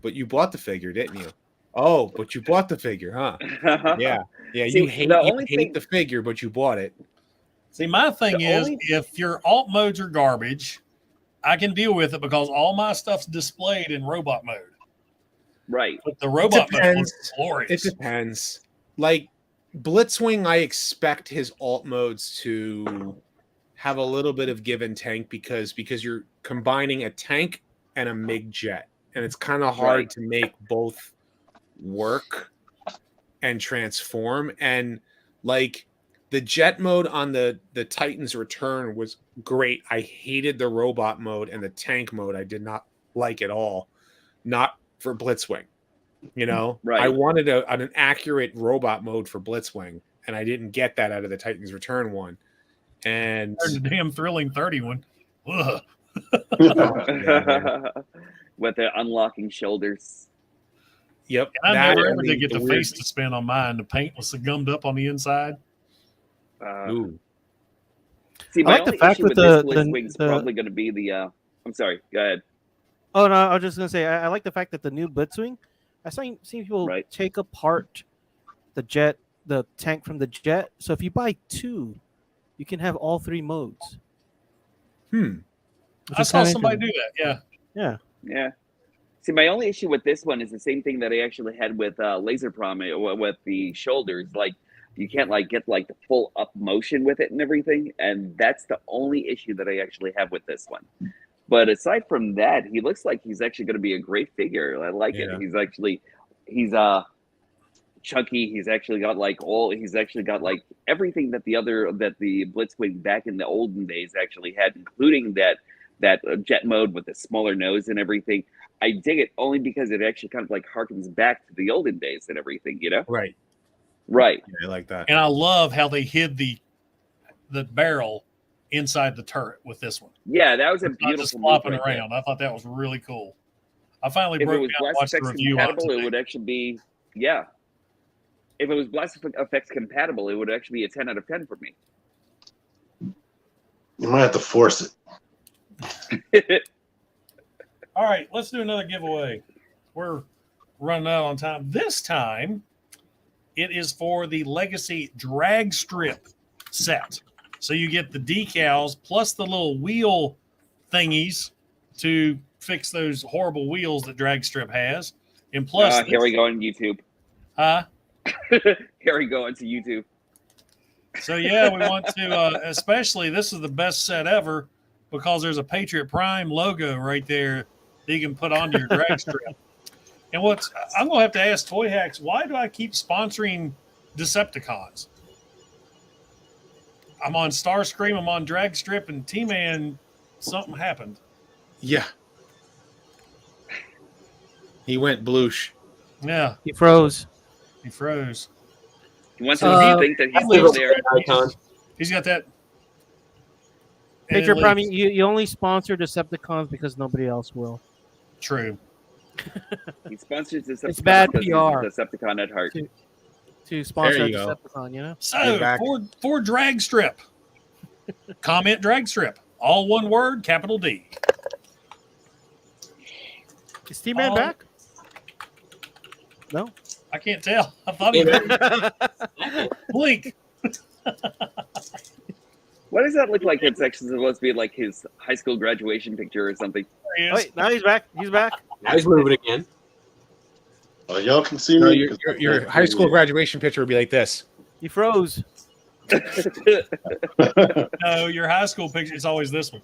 but you bought the figure, didn't you? Oh, but you bought the figure, huh? Yeah. See, You hate the figure, but you bought it. See, my thing is, if your alt modes are garbage, I can deal with it because all my stuff's displayed in robot mode. Right. But the robot mode Depends. was glorious. It depends. Like Blitzwing, I expect his alt modes to have a little bit of give and take because you're combining a tank and a MiG jet, and it's kind of hard to make both work and transform. And like the jet mode on the Titan's Return was great. I hated the robot mode, and the tank mode I did not like at all. Not for Blitzwing. You know, I wanted an accurate robot mode for Blitzwing, and I didn't get that out of the Titan's Return one. And the damn thrilling 31. Ugh. With the unlocking shoulders. Yep. And I never ever did get the face to spin on mine. The paint was gummed up on the inside. Ooh. See, I my like the only fact issue with with the this Blitzwing's probably going to be the. I'm sorry. Go ahead. Oh no, I was just gonna say I like the fact that the new Blitzwing, I seen people take apart the jet, the tank from the jet. So if you buy two, you can have all three modes. I saw somebody do that. Yeah. Yeah. See, my only issue with this one is the same thing that I actually had with Laser Prom with the shoulders. Like, you can't like get like the full up motion with it and everything, and that's the only issue that I actually have with this one. But aside from that, he looks like he's actually going to be a great figure. I like it. He's chunky. He's actually got like everything that the Blitzwing back in the olden days actually had, including that jet mode with the smaller nose and everything. I dig it only because it actually kind of like harkens back to the olden days and everything, you know? Right. Right. Yeah, I like that. And I love how they hid the barrel inside the turret with this one. Yeah, that was a Not beautiful just flopping move right around. I thought that was really cool. I finally If it broke was down and Blast watched the Effects review on compatible, it. it would actually be If it was Blast Effects compatible, it would actually be a 10 out of 10 for me. You might have to force it. All right, let's do another giveaway. We're running out on time. This time, it is for the Legacy drag strip set. So you get the decals plus the little wheel thingies to fix those horrible wheels that drag strip has. And plus, here we go on YouTube. Huh? Here we go into YouTube. So yeah, we want to, especially this is the best set ever because there's a Patriot Prime logo right there that you can put on your drag strip. And I'm going to have to ask Toyhax, why do I keep sponsoring Decepticons? I'm on Starscream, I'm on drag strip, and T-Man, something happened. Yeah. He went bloosh. Yeah. He froze. He froze. He wants to think that he's still there. He's got that. Patriot Prime, you only sponsor Decepticons because nobody else will. True. He sponsors Decepticons. It's bad because he's PR. a Decepticon at heart. To sponsor a you go. Decepticon, you know? So, for drag strip, comment drag strip. All one word, capital D. Is T-Man back? No? I can't tell. I thought he was. Blink. What does that look like? It's actually supposed to be like his high school graduation picture or something. Wait, now he's back. He's back. Now he's moving again. Y'all can see No, me. your high school graduation picture would be like this. He froze. No, your high school picture is always this one.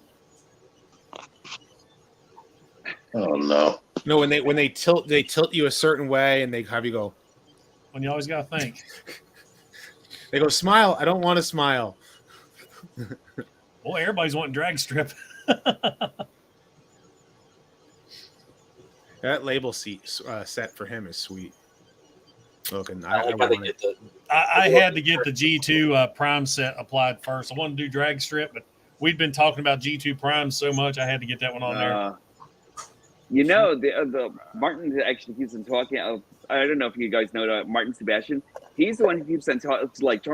Oh no. No, when they tilt you a certain way and they have you go. When you always got to think. They go, smile. I don't want to smile. Boy, everybody's wanting drag strip. That label set for him is sweet. Looking, I had to get the G2 Prime set applied first. I wanted to do drag strip, but we'd been talking about G2 Prime so much, I had to get that one on there. You know, the Martin actually keeps on talking. I don't know if you guys know Martin Sebastian. He's the one who keeps on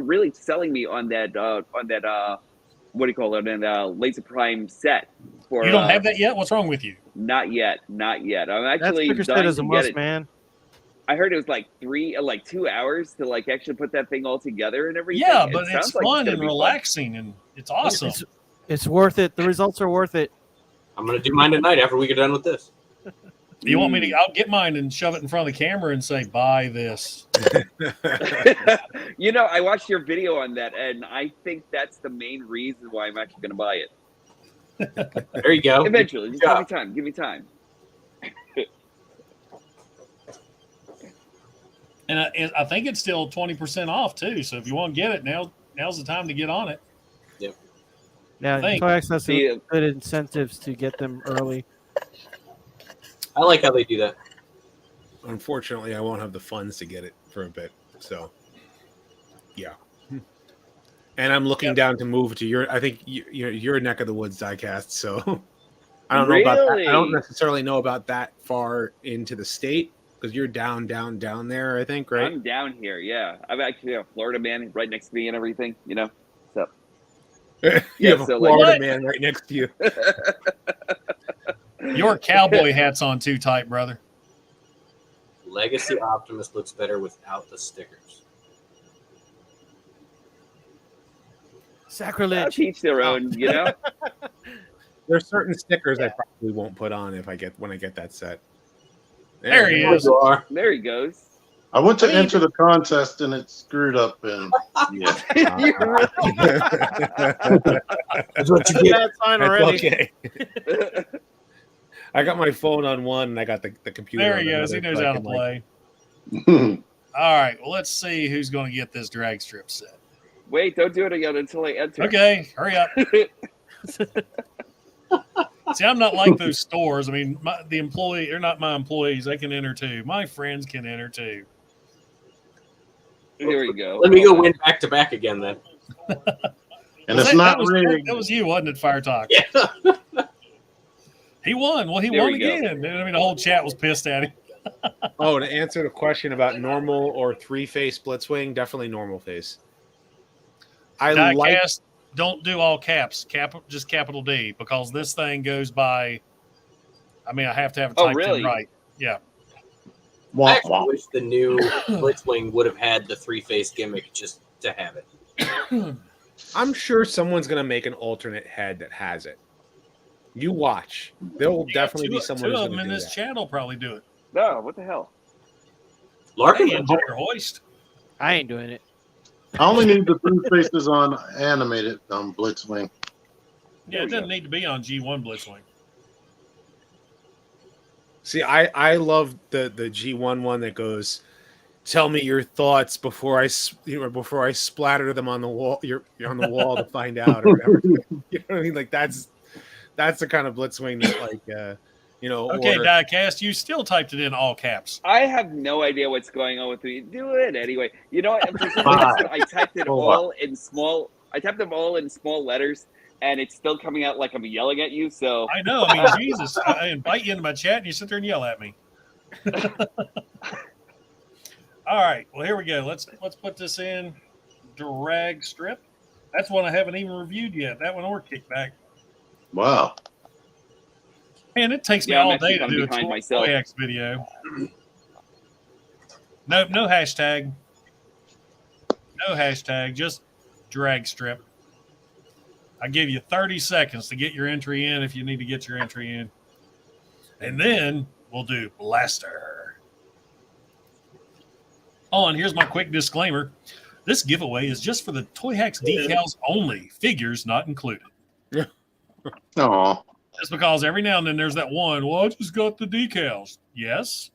really selling me on that what do you call it? And Laser Prime set. For, you don't have that yet? What's wrong with you? Not yet. I'm actually That's dying as a to must, get it. man. I heard it was like 2 hours to like actually put that thing all together and everything. Yeah, but it's sounds like fun gonna and be relaxing, and it's awesome. It's worth it. The results are worth it. I'm going to do mine tonight after we get done with this. You want me to? I'll get mine and shove it in front of the camera and say, "Buy this." You know, I watched your video on that, and I think that's the main reason why I'm actually going to buy it. There you go. Eventually, just give me time. Give me time. And I think it's still 20% off too. So if you want to get it now's the time to get on it. Yep. Yeah, Toyhax has some good incentives to get them early. I like how they do that. Unfortunately, I won't have the funds to get it for a bit. So, yeah. And I'm looking down to move to your. I think your neck of the woods, diecast. So, I don't know about that. I don't necessarily know about that far into the state because you're down there. I think, right? I'm down here. Yeah, I'm actually a Florida man right next to me and everything. You know, so you have a Florida man right next to you. Your cowboy hat's on too tight, brother. Legacy Optimus looks better without the stickers. Sacrilege. I'll teach their own, you know. There's certain stickers I probably won't put on when I get that set. There he is. There he goes. I went to enter the contest and it screwed up. And yeah, that's what you get. That's fine already. Okay. I got my phone on one, and I got the computer. There he on goes. He knows how to play. yeah. All right. Well, let's see who's going to get this drag strip set. Wait, don't do it again until I enter. Okay, hurry up. See, I'm not like those stores. I mean, the employee, they're not my employees. They can enter too. My friends can enter too. Here we go. Let me go win back to back again then. And it's not rigged. That was you, wasn't it, Fire Talk? Yeah. He won. Well, he There won we go. again. I mean, the whole chat was pissed at him. Oh, to answer the question about normal or three-face Blitzwing, definitely normal face. Diecast, don't do all caps. Just capital D, because this thing goes by. I mean, I have to have it typed in right. Yeah. I actually wish the new Blitzwing would have had the three-face gimmick just to have it. I'm sure someone's going to make an alternate head that has it. You watch. There will definitely be someone who's two of going them to in do this that. channel probably do it. No, what the hell? Larkin Hey, enjoy your hoist. I ain't doing it. I only need the three faces on animated Blitzwing. Yeah, it doesn't need to be on G1 Blitzwing. See, I love the G1 one that goes, "Tell me your thoughts before I splatter them on the wall. You're on the wall to find out." Or whatever. You know what I mean? Like that's the kind of Blitzwing that Okay, Diecast, you still typed it in all caps. I have no idea what's going on with me. Do it anyway. You know what? For some reason, I typed it all in small. I typed them all in small letters, and it's still coming out like I'm yelling at you. So I know. I mean, Jesus, I invite you into my chat, and you sit there and yell at me. All right. Well, here we go. Let's put this in drag strip. That's one I haven't even reviewed yet. That one or Kickback. Wow. Man, it takes me I'm all actually day to do a behind myself. Toyhax video. No hashtag. No hashtag. Just drag strip. I give you 30 seconds to get your entry in if you need to get your entry in. And then we'll do Blaster. Oh, and here's my quick disclaimer. This giveaway is just for the Toyhax decals only. Figures not included. Aw. Just because every now and then there's that one, well, I just got the decals. Yes.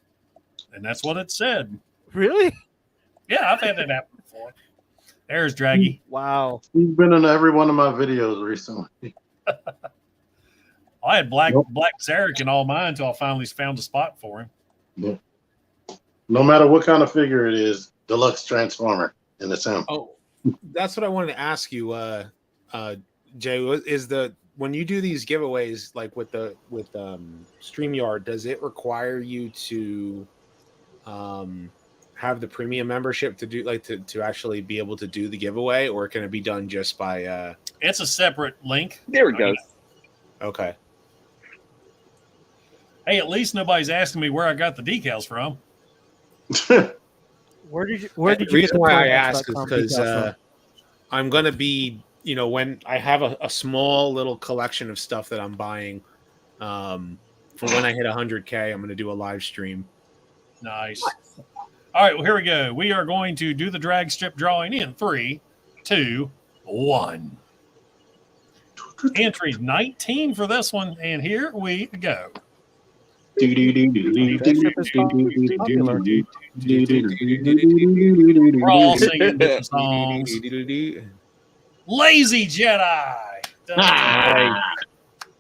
And that's what it said. Really? Yeah, I've had that happen before. There's Draggy. Wow. He's been in every one of my videos recently. I had Black Zarek in all mine until I finally found a spot for him. Yeah. No matter what kind of figure it is, deluxe transformer, and it's him. Oh, that's what I wanted to ask you, Jay. Is when you do these giveaways, like with StreamYard, does it require you to have the premium membership to do to actually be able to do the giveaway, or can it be done just by? It's a separate link. There it goes. Okay. Hey, at least nobody's asking me where I got the decals from. Where did you The get reason the why I Toyhax.com ask is because decals from? I'm going to be, when I have a small little collection of stuff that I'm buying for when I hit 100K. I'm going to do a live stream. Nice. All right, well, here we go. We are going to do the drag strip drawing in 3, 2, 1. Entry 19 for this one, and here we go. We're all singing different songs. Lazy Jedi.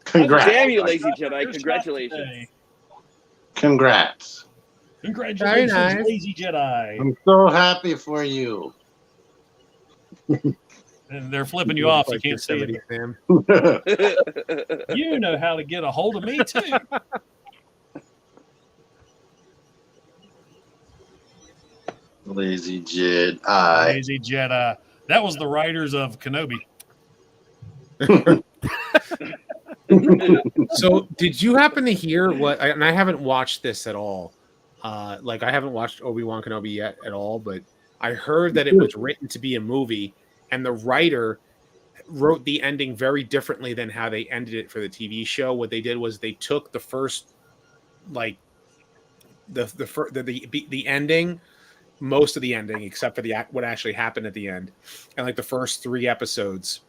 Congrats. Damn you, Lazy Jedi. Congratulations. Congrats. Congratulations, Very nice. Lazy Jedi. I'm so happy for you. And they're flipping you off. You can't see it. Sam. You know how to get a hold of me, too. Lazy Jedi. Lazy Jedi. That was the writers of Kenobi. So, did you happen to hear what? And I haven't watched this at all. Like, I haven't watched Obi-Wan Kenobi yet at all, but I heard that it was written to be a movie, and the writer wrote the ending very differently than how they ended it for the TV show. What they did was they took the first, like, the ending, most of the ending, except for what actually happened at the end, and like the first 3 episodes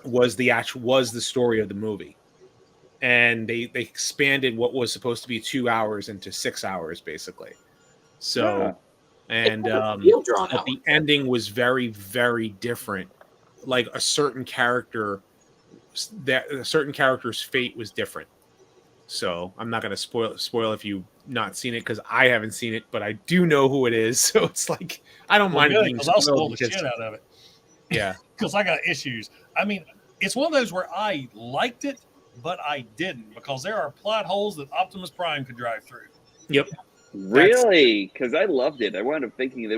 was the story of the movie. And they expanded what was supposed to be 2 hours into 6 hours, basically. So, and but the ending was very, very different. Like a certain character's fate was different. So I'm not going to spoil if you've not seen it, because I haven't seen it, but I do know who it is. So it's like I don't mind being because I'll spoil the because- shit out of it. Yeah, Because I got issues. I mean, it's one of those where I liked it, but I didn't, because there are plot holes that Optimus Prime could drive through. Yep. Really? Because I loved it. I wound up thinking it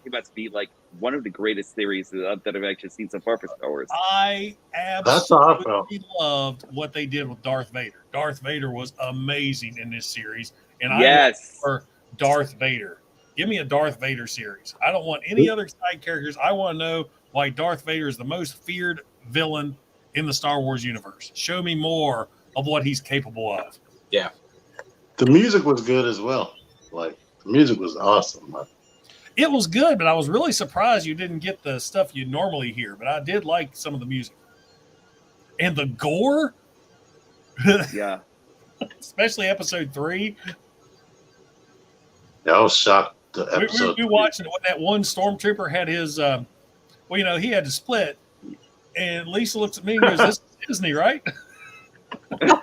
came out to be like one of the greatest series that I've actually seen so far for Star Wars. I That's how I felt. absolutely loved what they did with Darth Vader. Darth Vader was amazing in this series, and Yes. I for Darth Vader. Give me a Darth Vader series. I don't want any other side characters. I want to know why Darth Vader is the most feared villain in the Star Wars universe. Show me more of what he's capable of. Yeah. The music was good as well. Like, the music was awesome. Man. It was good, but I was really surprised you didn't get the stuff you normally hear. But I did like some of the music. And the gore, Yeah. especially episode 3. Yeah, I was shocked. The episode. We watched it when that one stormtrooper had his, he had to split. And Lisa looks at me and goes, "This is Disney, right?"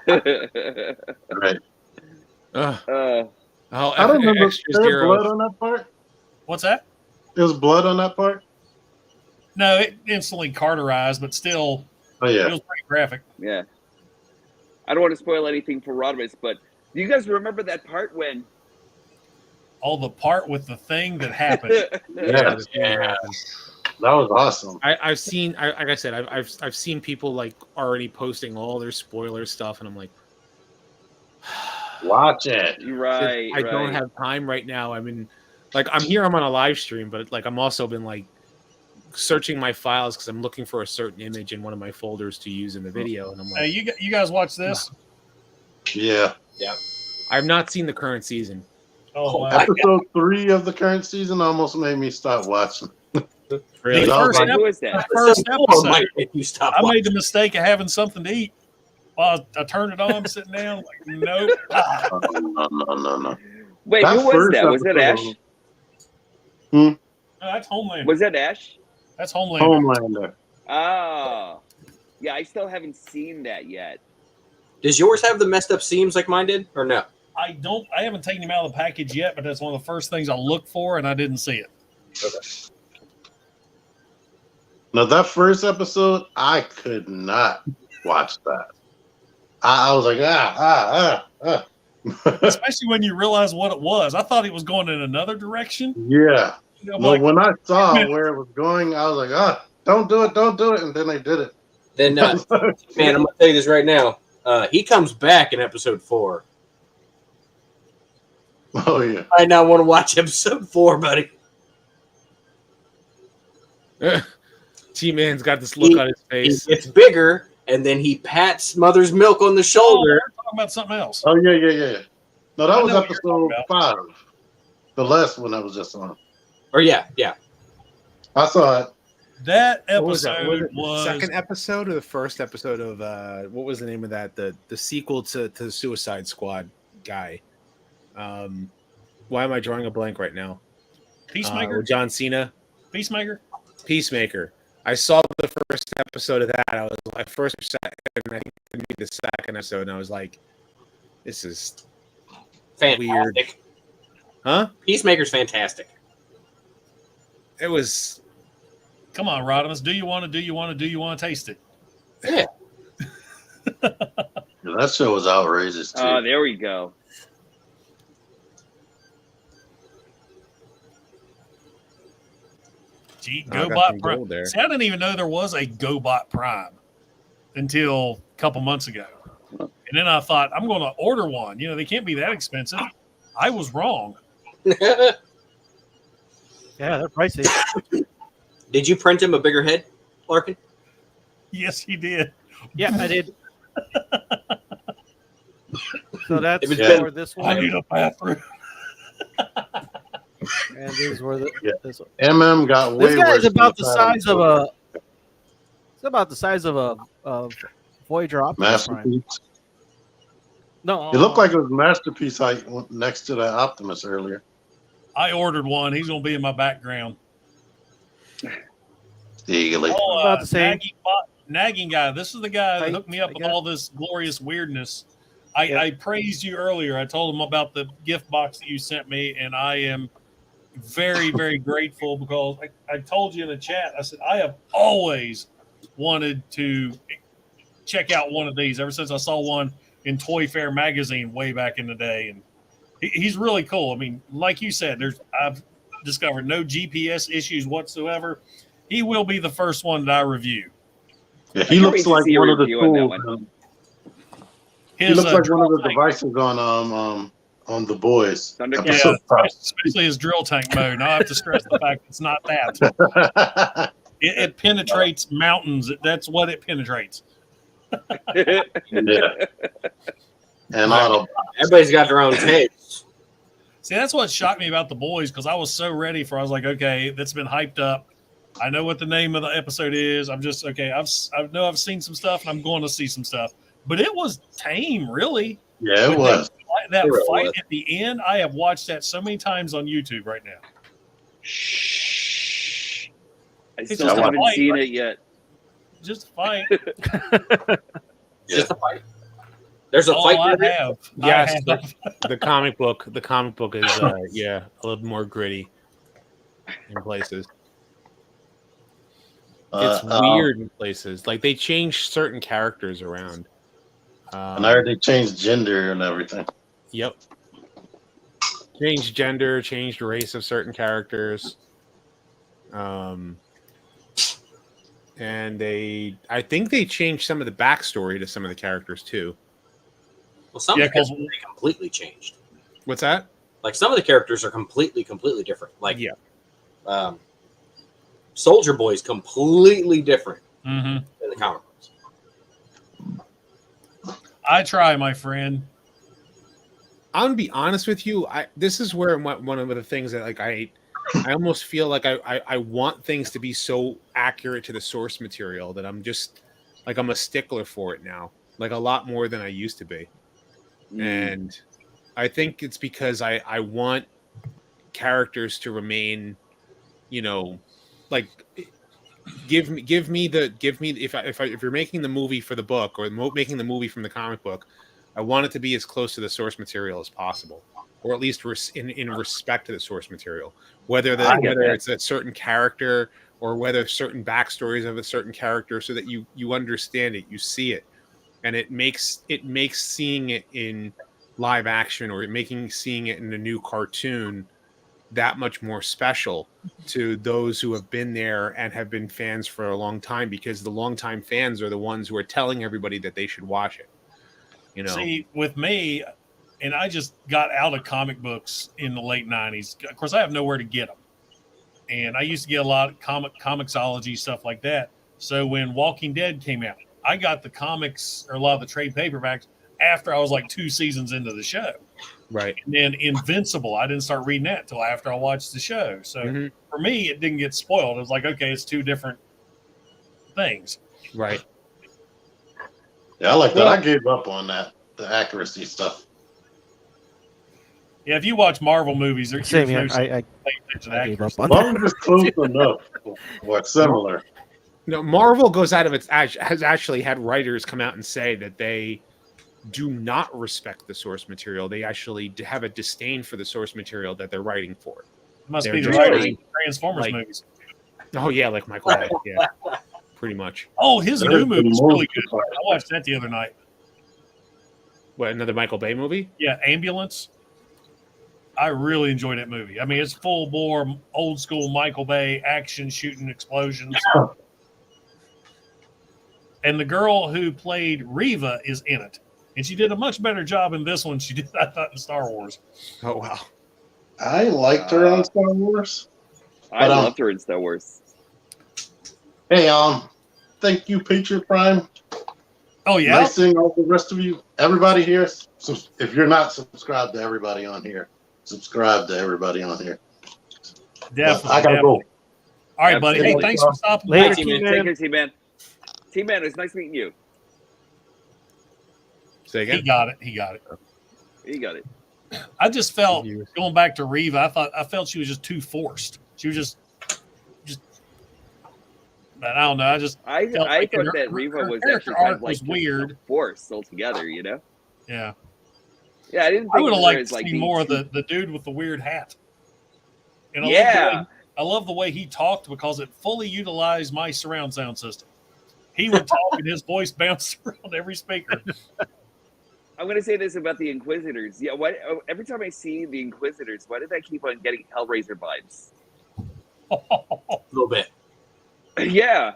Right. I don't remember. There blood on that part? What's that? There was blood on that part? No, it instantly carterized, but still, Oh, yeah. it was pretty graphic. Yeah. I don't want to spoil anything for Rodimus, but do you guys remember that part when? All the part with the thing that happened. Yeah. That was awesome. I've seen, like I said, I've seen people like already posting all their spoiler stuff, and I'm like, Watch it. You're right. I don't have time right now. I mean, like I'm on a live stream, but like I'm also been like searching my files because I'm looking for a certain image in one of my folders to use in the video, and I'm like, You guys watch this? Yeah. Yeah. I've not seen the current season. Oh, wow. Episode 3 of the current season almost made me stop watching. Really? The first, Who is that? first episode, Might make you stop I made watching. the mistake of having something to eat. Well, I turned it on, I'm sitting down, like, nope. No. Wait, That who was first that? Was that Ash? episode No, that's Homelander. Was that Ash? That's Homelander. Homelander. Oh. Yeah, I still haven't seen that yet. Does yours have the messed up seams like mine did, or no? I haven't taken him out of the package yet, but that's one of the first things I look for, and I didn't see it. Now, that first episode, I could not watch that. I was like, Especially when you realize what it was. I thought it was going in another direction. Yeah. You know, I'm No, like, when I saw where it was going, I was like, don't do it. And then they did it. Then, man, I'm gonna tell you this right now. He comes back in episode 4. Oh, yeah. I now want to watch episode 4, buddy. T-Man's got this look on his face. He gets bigger, and then he pats Mother's Milk on the shoulder, talking about something else. Oh yeah. No, that I was know what you're talking episode 5. The last one I was just on. Or yeah. I saw it. That What was that? episode Was it the second episode or the first episode of what was the name of that? The sequel to the Suicide Squad guy. Why am I drawing a blank right now? Peacemaker. With John Cena. Peacemaker. I saw the first episode of that. I was like, first or second, and I think it'd be the second episode, and I was like, this is Fantastic. weird. Huh? Peacemaker's fantastic. It was. Come on, Rodimus. Do you want to taste it? Yeah. That show was outrageous too. There we go. Gee, I got Gobot some Prime. gold there. See, I didn't even know there was a Gobot Prime until a couple months ago. And then I thought, I'm going to order one. You know, they can't be that expensive. I was wrong. Yeah, they're pricey. Did you print him a bigger head, Larkin? Yes, he did. Yeah, I did. So that's If it's for this I one. need a bathroom. And these were the. Yeah. This one. MM got way This guy worse is about than the size of a. It's about the size of a Voyager Optimus Prime. Masterpiece. No, It looked like it was Masterpiece height next to that Optimus earlier. I ordered one. He's going to be in my background. Eagerly. Oh, About the same. nagging guy. This is the guy that Height, hooked me up I with guess. all this glorious weirdness. I, Yeah. I praised you earlier. I told him about the gift box that you sent me, and I am very, very grateful because I told you in the chat, I said, I have always wanted to check out one of these ever since I saw one in Toy Fair magazine way back in the day. And he's really cool. I mean, like you said, I've discovered no GPS issues whatsoever. He will be the first one that I review. Yeah, I he can't looks wait to like see a one of the review on that tools. one. He His, looks like one of drill the tank. devices on The Boys. Thundercat. Episode Especially his drill tank mode. Now I have to stress the fact it's not that. 5. It penetrates mountains. That's what it penetrates. Yeah. And Autobots. Everybody's got their own taste. See, that's what shocked me about The Boys because I was so ready for. I was like, okay, that's been hyped up. I know what the name of the episode is. I'm just okay. I've seen some stuff, and I'm going to see some stuff. But it was tame, really. Yeah, it was. That It really fight was. at the end, I have watched that so many times on YouTube right now. Shh. I It's still just a haven't fight, seen right? it yet. Just a fight. Just a fight. There's a Oh, fight. I there. have. Yes, I have. the comic book. The comic book is a little more gritty in places. It's weird in places. Like they change certain characters around. And I heard they changed gender and everything. Yep. Changed gender, changed race of certain characters. And I think they changed some of the backstory to some of the characters too. Well, some Yeah, of the characters are completely changed. What's that? Like some of the characters are completely different. Like Yeah. Soldier Boy is completely different Mhm. than the comic books. I try, my friend. I'm gonna be honest with you. This is where one of the things that like I almost feel like I want things to be so accurate to the source material that I'm just like I'm a stickler for it now, like a lot more than I used to be. And I think it's because I want characters to remain, you know, like give me if you're making the movie for the book or making the movie from the comic book, I want it to be as close to the source material as possible, or at least in respect to the source material. Whether it's a certain character or whether certain backstories of a certain character, so that you understand it, you see it, and it makes seeing it in live action or seeing it in a new cartoon that much more special to those who have been there and have been fans for a long time, because the longtime fans are the ones who are telling everybody that they should watch it. You know, See, with me, and I just got out of comic books in the late 90s. Of course, I have nowhere to get them. And I used to get a lot of comicsology, stuff like that. So when Walking Dead came out, I got the comics or a lot of the trade paperbacks after I was like 2 seasons into the show. Right. And then Invincible, I didn't start reading that until after I watched the show. So for me, it didn't get spoiled. It was like, okay, it's 2 different things. Right. Yeah, I like that. I gave up on that, the accuracy stuff. Yeah, if you watch Marvel movies, there's Same here. no I gave up on Long that. as it's close enough or similar. No, Marvel goes out of its has actually had writers come out and say that they do not respect the source material. They actually have a disdain for the source material that they're writing for. Must They're be the just writers like- of Transformers like- movies. Oh yeah, like Michael Bay. Yeah, pretty much. Oh, his There's new the movie is most really good. I watched that the other night. What, another Michael Bay movie? Yeah, Ambulance. I really enjoyed that movie. I mean, it's full bore, old school Michael Bay action, shooting, explosions. And the girl who played Reva is in it, and she did a much better job in this one. She did, I thought, in Star Wars. Oh wow. I liked her on Star Wars. I loved her in Star Wars. Hey, thank you, Patriot Prime. Oh yeah, Nice seeing all the rest of you. Everybody here. So if you're not subscribed to everybody on here, subscribe to everybody on here. definitely. I gotta definitely. go. All right, buddy. Hey, thanks for stopping by. Later, T-Man. T-Man. Take care, T-Man. T-Man, it's nice meeting you. Say He again. got it. He got it. You got it. I just felt going back to Reva. I felt she was just too forced. She was just. But I don't know. I felt I like thought her- that Reva her was character actually kind arc of like was weird. force altogether, you know? Yeah, Yeah, I didn't. I Think would have of her liked as, to like, see being more of too- the dude with the weird hat. And Yeah. I love the way he talked because it fully utilized my surround sound system. He would talk and his voice bounced around every speaker. I'm going to say this about the Inquisitors. Yeah, every time I see the Inquisitors, why did I keep on getting Hellraiser vibes? A little bit. Yeah.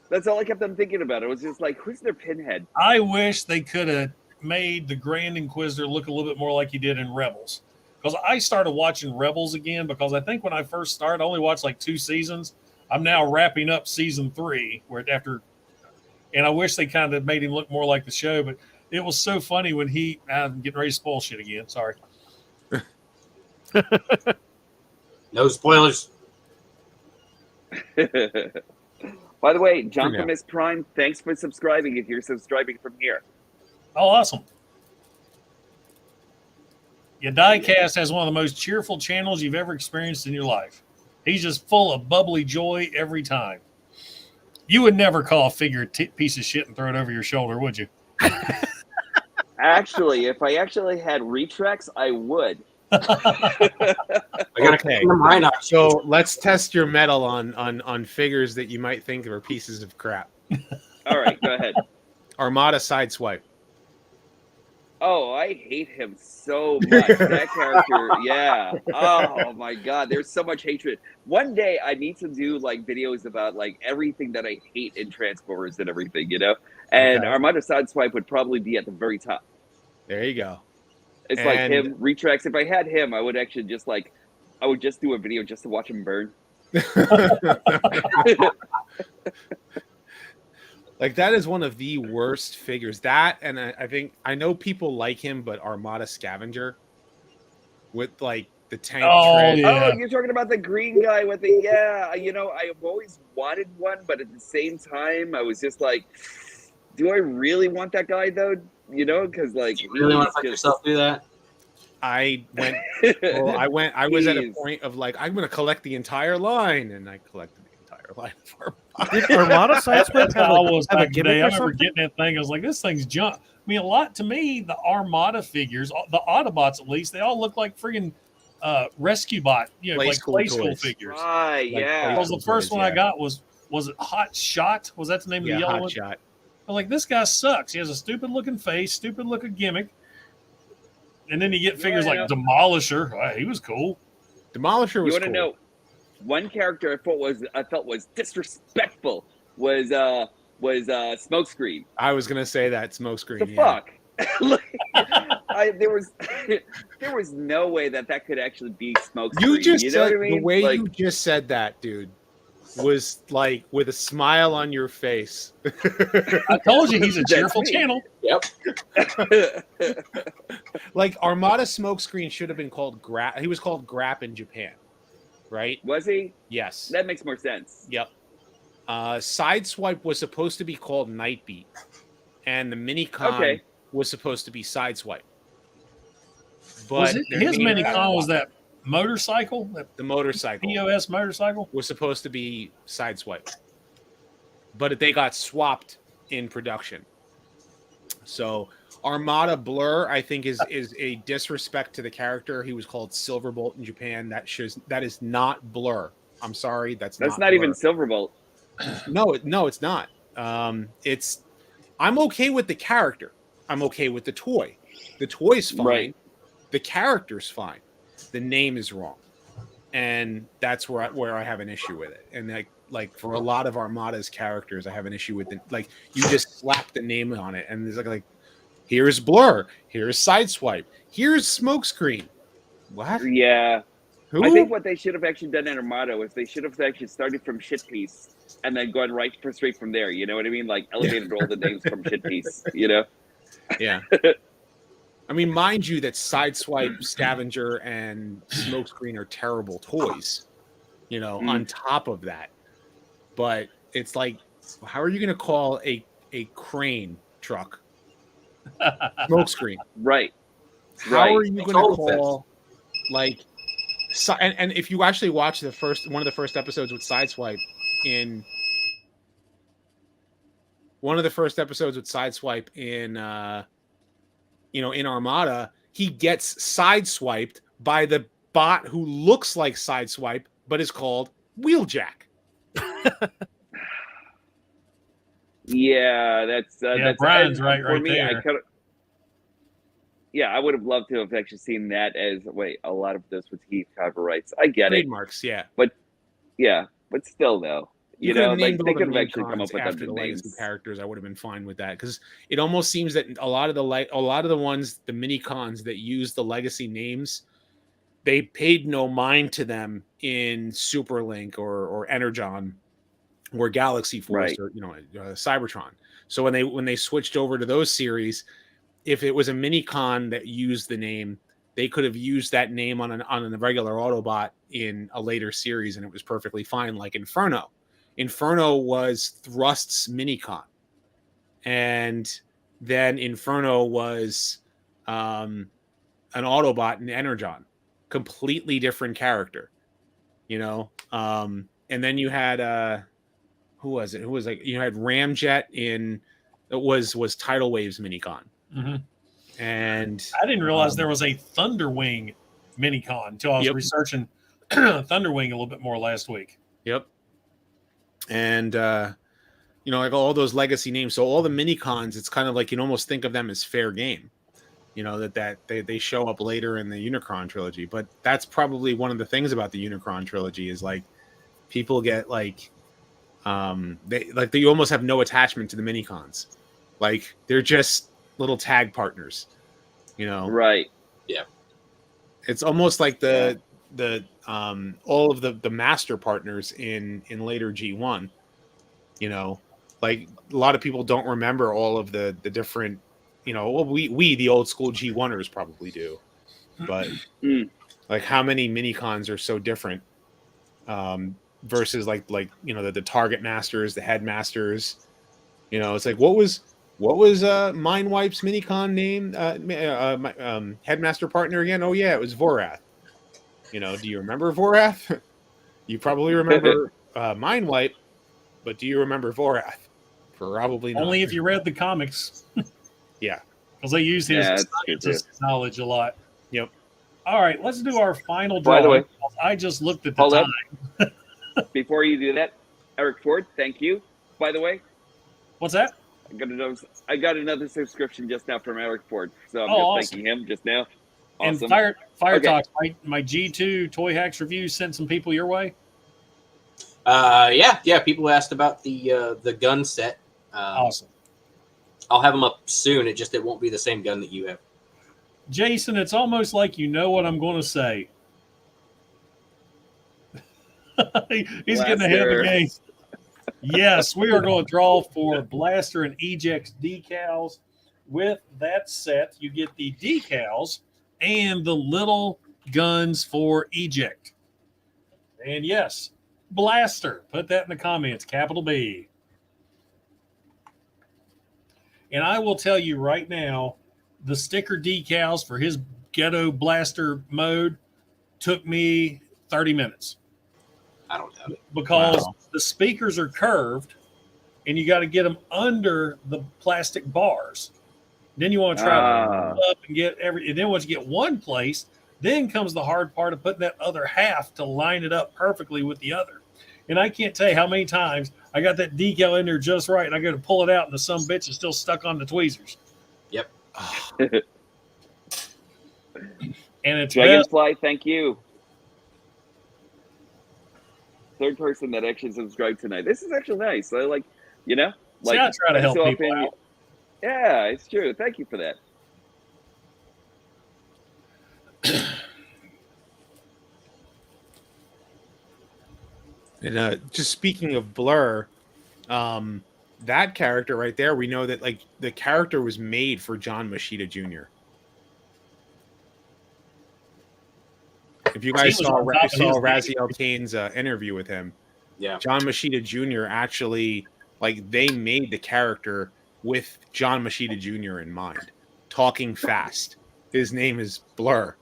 That's all I kept on thinking about. It was just like, who's their pinhead? I wish they could have made the Grand Inquisitor look a little bit more like he did in Rebels. Because I started watching Rebels again because I think when I first started, I only watched like 2 seasons. I'm now wrapping up season 3 and I wish they kind of made him look more like the show, but it was so funny when I'm getting ready to spoil shit again. Sorry. No spoilers. By the way, Jonathan Miss Prime, thanks for subscribing if you're subscribing from here. Oh, awesome. Yeah, Diecast has one of the most cheerful channels you've ever experienced in your life. He's just full of bubbly joy every time. You would never call a figure a piece of shit and throw it over your shoulder, would you? Actually, if I actually had retracts, I would. I got Okay. a Rhino. So let's test your metal on figures that you might think are pieces of crap. All right, go ahead. Armada Sideswipe. Oh, I hate him so much. That character, yeah. Oh my god, there's so much hatred. One day I need to do like videos about like everything that I hate in Transformers and everything, you know? And Okay. Armada Sideswipe would probably be at the very top. There you go. It's like him, retracts. If I had him, I would actually just like, I would just do a video just to watch him burn. Like that is one of the worst figures. That, and I think I know people like him, but Armada Scavenger with like the tank tread. Yeah. Oh, you're talking about the green guy with the, yeah, you know, I've always wanted one, but at the same time, I was just like, do I really want that guy though? You know, because like, You really want to let yourself do that? I went. Well, I was at a point of like, I'm going to collect the entire line, and I collected the entire line of Armada. Did Armada Sideswipe That's have how I was have a back in the gimmick day. I or remember something? getting that thing. I was like, this thing's junk. I mean, a lot to me, the Armada figures, the Autobots at least, they all look like friggin' Rescue Bot, you know, Play like school play school toys. figures. right, yeah. Because the first one I yeah. got was it Hot Shot? Was that the name of Yeah, the yellow hot one? shot. I was like, this guy sucks. He has a stupid looking face, stupid looking gimmick. And then you get figures like Demolisher. Wow, he was cool. Demolisher You was want to cool. know one character I felt was disrespectful was Smokescreen. I was gonna say that Smokescreen. The fuck? Like, there was no way that could actually be Smokescreen. You just know said what I mean? the way Like, you just said that, dude. was like with a smile on your face. I told you he's a That's cheerful me. channel. Yep. Like Armada Smokescreen should have been called Grap. He was called Grap in Japan, right? Was he? Yes. That makes more sense. Yep. Sideswipe was supposed to be called Nightbeat, and the Minicon was supposed to be Sideswipe. But His Minicon was that motorcycle? The motorcycle. POS motorcycle? Was supposed to be Sideswipe. But they got swapped in production. So Armada Blur, I think, is a disrespect to the character. He was called Silverbolt in Japan. That is not Blur. I'm sorry, that's not not Blur. even Silverbolt. No, it's not. I'm okay with the character. I'm okay with the toy. The toy's fine. Right. The character's fine. The name is wrong, and that's where I have an issue with it. And like for a lot of Armada's characters, I have an issue with it. Like you just slap the name on it, and there's like here's Blur, here's Sideswipe, here's Smokescreen. What? Yeah. Who? I think what they should have actually done in Armada was they should have actually started from Shit Piece and then gone straight from there. You know what I mean? Like elevated all the names from Shit Piece. You know? Yeah. I mean, mind you, that Sideswipe, Scavenger, and Smokescreen are terrible toys. You know, on top of that, but it's like, how are you going to call a crane truck Smokescreen? Right. How are you going to call like? So, and if you actually watch one of the first episodes with Sideswipe in in Armada, he gets sideswiped by the bot who looks like Sideswipe but is called Wheeljack. Yeah, that's Brian's right me, there. I would have loved to have actually seen that as a lot of this with Heath copyrights. I get Trademarks, yeah. But still though. You know, like they could have actually come up with after the names. legacy characters. I would have been fine with that because it almost seems that a lot of the ones, the mini cons that use the legacy names, they paid no mind to them in Superlink or Energon or Galaxy Force or Cybertron. So when they switched over to those series, if it was a mini con that used the name, they could have used that name on a regular Autobot in a later series, and it was perfectly fine. Like Inferno. Inferno was Thrust's Minicon, and then Inferno was an Autobot in Energon, completely different character, and then you had who was it? Who was you had Ramjet in it was Tidal Wave's Minicon, and I didn't realize there was a Thunderwing Minicon until I was researching Thunderwing a little bit more last week. Yep. And like all those legacy names, so all the mini cons, it's kind of like you almost think of them as fair game, that they show up later in the Unicron trilogy. But that's probably one of the things about the Unicron trilogy is like people get you almost have no attachment to the mini cons, like they're just little tag partners, Right. Yeah. It's almost like the all of the master partners in later G1, like a lot of people don't remember all of the different, we the old school G1ers probably do, but like how many mini cons are so different versus like the target masters, the headmasters, it's like what was Mindwipe's Minicon name headmaster partner again? Oh yeah, it was Vorath. Do you remember Vorath? You probably remember Mindwipe, but do you remember Vorath? Probably not. Only if you read the comics. Yeah. Because they use his scientist knowledge a lot. Yep. All right, let's do our final draw. By the way, I just looked at the time. Before you do that, Eric Ford, thank you. By the way. What's that? I got another subscription just now from Eric Ford. So I'm awesome. thanking him just now. Awesome. And Fire Talk, my G2 Toyhax review sent some people your way? Yeah. People asked about the gun set. Awesome. I'll have them up soon. It won't be the same gun that you have. Jason, it's almost like you know what I'm going to say. He's getting ahead of the game. Yes, we are going to draw for Blaster and Eject decals. With that set, you get the decals and the little guns for Eject. And yes, Blaster. Put that in the comments, capital B. And I will tell you right now, the sticker decals for his Ghetto Blaster mode took me 30 minutes. I don't doubt it. Because the speakers are curved and you got to get them under the plastic bars. Then you want to try to up and get and then once you get one place, then comes the hard part of putting that other half to line it up perfectly with the other. And I can't tell you how many times I got that decal in there just right, and I go to pull it out, and the some bitch is still stuck on the tweezers. Yep. And it's Dragonfly, thank you. Third person that actually subscribed tonight. This is actually nice. I like, you know, like I try to help people out. Yeah, it's true. Thank you for that. And just speaking of Blur, that character right there, we know that like the character was made for John Machida Jr. If you guys saw Raziel Kane's interview with him, yeah, John Machida Jr. actually, like, they made the character with John Machida Jr. in mind, talking fast. His name is Blur,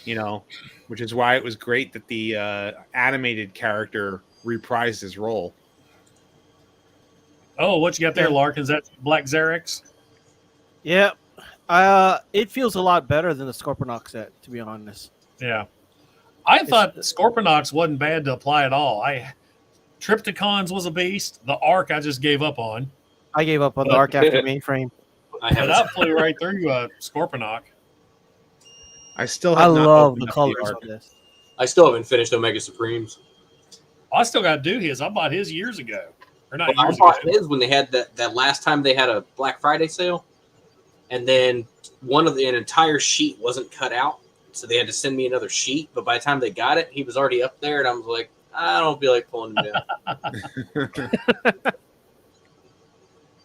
you know, which is why it was great that the animated character reprised his role. Oh, what you got there, Lark? Is that Black Xerix? Yeah. It feels a lot better than the Scorponok set, to be honest. Yeah. I thought Scorponok's wasn't bad to apply at all. Triptychons was a beast. The Arc I just gave up on. I gave up on the Arc after mainframe. But I flew right through Scorponok. I still I love the colors on this. I still haven't finished Omega Supremes. I still got to do his. I bought his years ago. Or not Well, years I bought ago. his when they had that last time they had a Black Friday sale. And then an entire sheet wasn't cut out. So they had to send me another sheet. But by the time they got it, he was already up there. And I was like, I don't feel like pulling him down.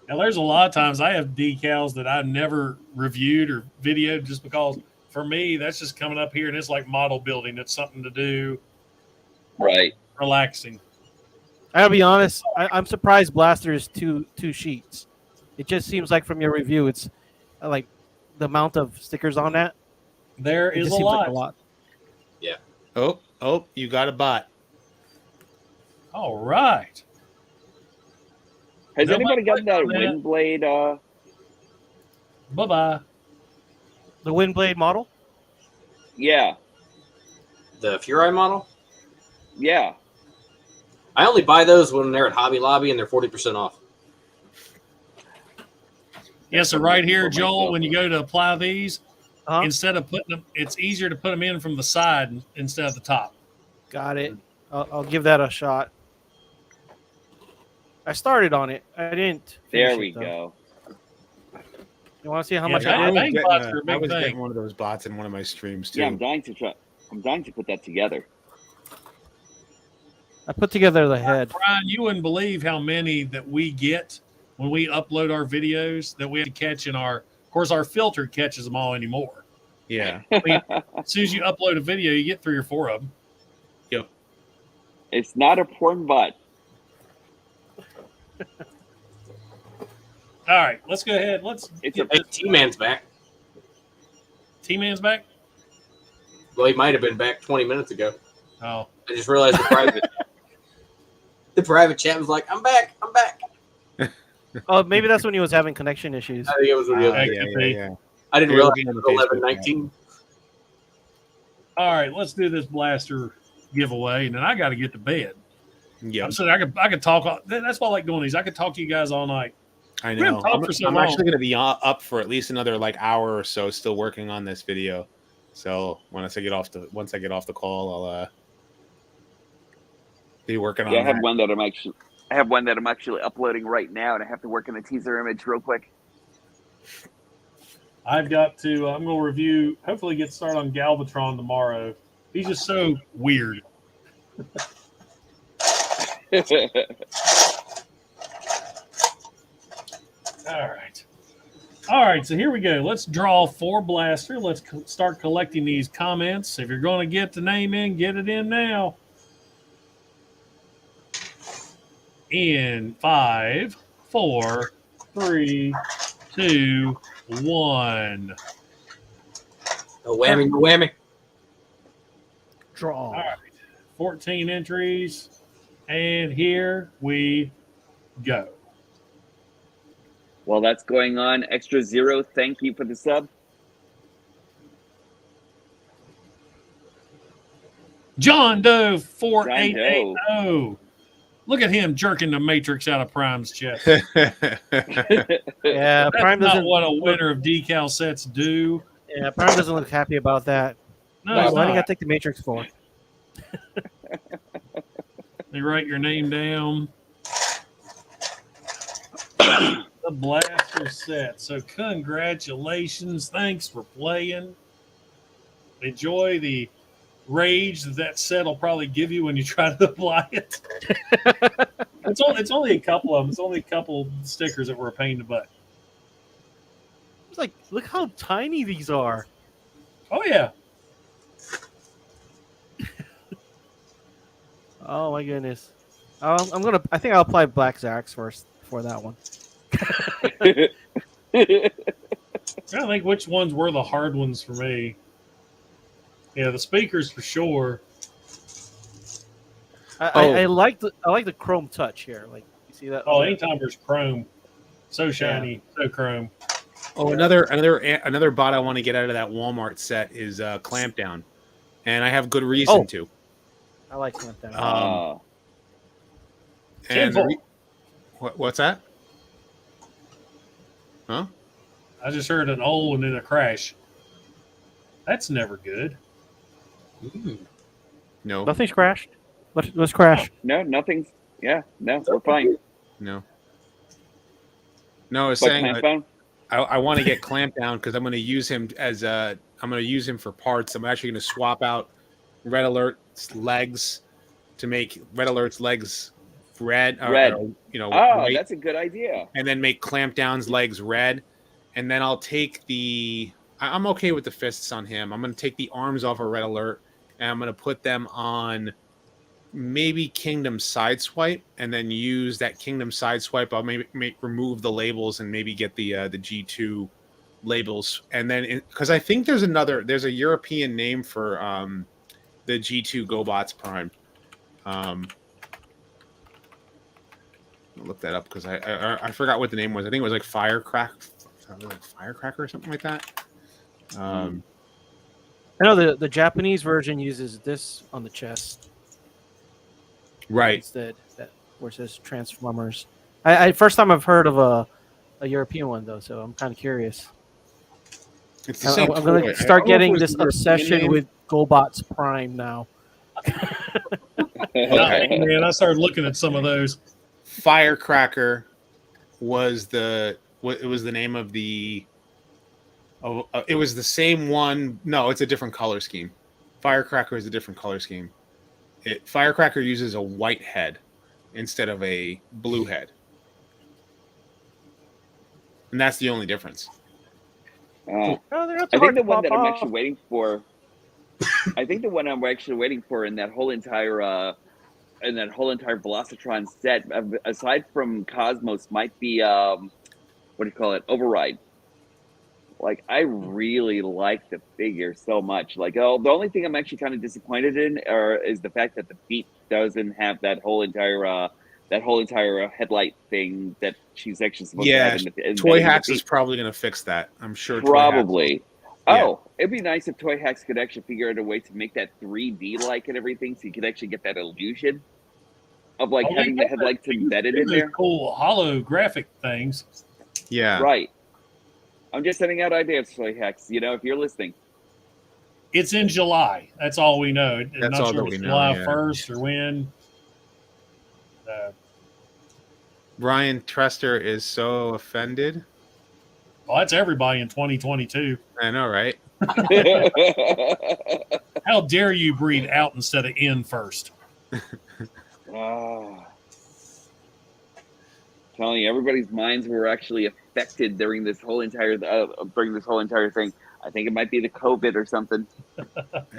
Now, there's a lot of times I have decals that I've never reviewed or videoed just because, for me, that's just coming up here and it's like model building. It's something to do. Right. Relaxing. I gotta be honest, I'm surprised Blaster is two sheets. It just seems like from your review, it's like the amount of stickers on that. There is a lot. Yeah. Oh, you got a bot. All right. Has anybody gotten that Windblade? Bye-bye. The Windblade model? Yeah. The Furai model? Yeah. I only buy those when they're at Hobby Lobby and they're 40% off. Yeah, so right here, Joel, when you go to apply these, instead of putting them, it's easier to put them in from the side instead of the top. Got it. I'll give that a shot. I started on it. I didn't. There we go. You want to see how much I I did? was getting one of those bots in one of my streams too. Yeah, I'm dying to try. I'm dying to put that together. I put together the head. Brian, you wouldn't believe how many that we get when we upload our videos that we have to catch in our. Of course, our filter catches them all anymore. Yeah. As soon as you upload a video, you get 3 or 4 of them. Yep. It's not a porn bot. All right, let's go ahead. T-Man's back. T-Man's back? Well, he might have been back 20 minutes ago. Oh. I just realized the private chat was like, I'm back. Oh, maybe that's when he was having connection issues. I think it was when he was I didn't realize it was 11:19. All right, let's do this Blaster giveaway, and then I got to get to bed. Yeah, I'm saying I could talk. That's why I like doing these. I could talk to you guys all night. I know. I'm actually going to be up for at least another hour or so, still working on this video. So once I get off the call, I'll be working on. I have one that I'm actually uploading right now, and I have to work on a teaser image real quick. I've got to. I'm going to review. Hopefully, get started on Galvatron tomorrow. He's just so weird. All right, so here we go. Let's draw 4 blaster. Let's start collecting these comments. If you're going to get the name in, get it in now. In 5, 4, 3, 2, 1. No whammy, no whammy. Draw. All right, 14 entries, and here we go. While that's going on, Extra Zero, thank you for the sub. John Doe 4880. Look at him jerking the Matrix out of Prime's chest. Yeah, That's Prime not doesn't. what a winner of decal sets do. Yeah, Prime doesn't look happy about that. No, Why it's do you got not. to take the Matrix for? They write your name down. The blaster set. So congratulations. Thanks for playing. Enjoy the rage that set will probably give you when you try to apply it. It's only a couple of them. It's only a couple stickers that were a pain in the butt. It's like, look how tiny these are. Oh yeah. Oh my goodness. I think I'll apply Black Zax first for that one. I think which ones were the hard ones for me. Yeah, the speakers for sure. I like the chrome touch here. Like, you see that? Oh, anytime there's chrome, so shiny, so chrome. Oh, another bot I want to get out of that Walmart set is Clampdown, and I have good reason to. I like Clampdown. And what's that? Huh? I just heard an oh and then a crash. That's never good. No. Nothing's crashed. Let's crash. No, nothing's. Yeah, no, we're fine. No. No, I was But saying Clampdown? I want to get Clampdown because I'm going to use him as I'm going to use him for parts. I'm actually going to swap out Red Alert's legs to make Red Alert's legs red. Red. White, that's a good idea. and then make Clampdown's legs red. And then I'll take I'm okay with the fists on him. I'm going to take the arms off of Red Alert, and I'm going to put them on maybe Kingdom Sideswipe, and then use that Kingdom Sideswipe. I'll maybe remove the labels and maybe get the G2 labels. And then, because I think there's a European name for the G2 Gobots Prime. I'll look that up because I forgot what the name was. I think it was like Firecracker or something like that. I know the Japanese version uses this on the chest. Right. Instead, where it says Transformers. I first time I've heard of a European one though, so I'm kind of curious. It's the same I'm going to start getting this obsession with Gobots Prime now. Okay. Man, I started looking at some of those. Firecracker was the name of the. It was the same one. No, it's a different color scheme. Firecracker is a different color scheme. Firecracker uses a white head instead of a blue head, and that's the only difference. I think the one that I'm actually waiting for. I think the one I'm actually waiting for in that whole entire Velocitron set, aside from Cosmos, might be what do you call it? Override. Like, I really like the figure so much. Like, the only thing I'm actually kind of disappointed in is the fact that the feet doesn't have that whole entire headlight thing that she's actually supposed to have. Toyhax is probably going to fix that. I'm sure. Probably. Yeah. It'd be nice if Toyhax could actually figure out a way to make that 3D like and everything, so you could actually get that illusion of like having the headlights embedded in there. Cool holographic things. Yeah. Right. I'm just sending out ideas, Toyhax. If you're listening. It's in July. That's all we know. I'm That's not all sure that if we it's know, July yeah. 1st or when. Brian Trester is so offended. Well, that's everybody in 2022. I know, right? How dare you breathe out instead of in first? telling you, everybody's minds were actually affected during this whole entire thing. I think it might be the COVID or something.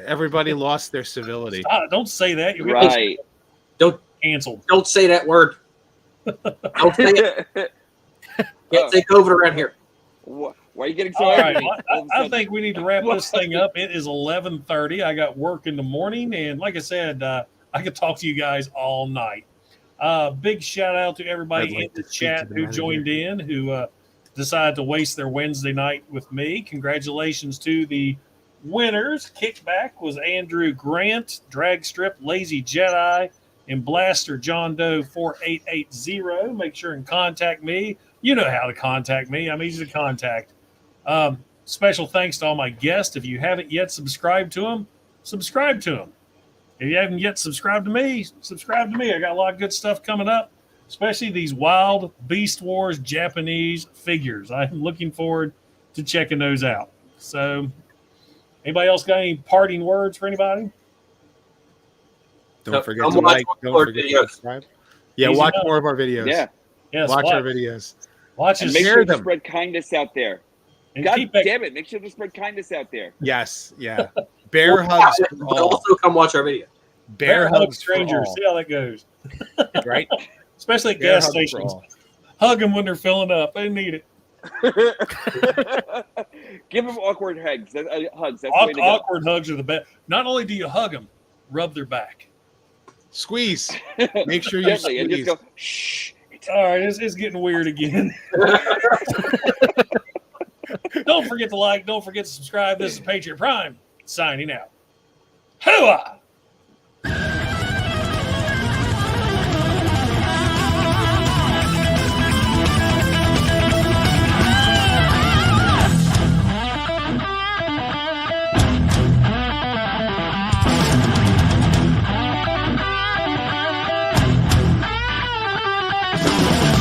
Everybody lost their civility. Don't say that. You'll get Right. Don't canceled. Don't say that word. Don't say it. Can't say COVID around here. Why are you getting so All right, angry? well, I think we need to wrap this thing up. It is 11:30. I got work in the morning, and like I said, I could talk to you guys all night. Big shout out to everybody in the chat who joined in, who decided to waste their Wednesday night with me. Congratulations to the winners. Kickback was Andrew Grant, Drag Strip, Lazy Jedi, and Blaster John Doe 4880. Make sure and contact me. You know how to contact me. I'm easy to contact. Special thanks to all my guests. If you haven't yet subscribed to them, subscribe to them. If you haven't yet subscribed to me, subscribe to me. I got a lot of good stuff coming up, especially these Wild Beast Wars Japanese figures. I'm looking forward to checking those out. So, anybody else got any parting words for anybody? Don't forget to like. Don't forget to subscribe. Yeah, watch more of our videos. Yeah. Yes, watch our videos. Watch and us. make share sure to them. spread kindness out there. And God keep it. damn it! Make sure to spread kindness out there. Yes, yeah. Bear hugs for But all. also come watch our video. Bear hug hugs for strangers. all. See how that goes. Right? Especially at Bear gas hugs for stations. all. Hug them when they're filling up. They need it. Give them awkward hugs. That's the way to go. Awkward hugs are the best. Not only do you hug them, rub their back. Squeeze. Make sure you Gently, and just squeeze. go, shh. All right, it's getting weird again. Don't forget to like. Don't forget to subscribe. This is Patriot Prime signing out. Hooah!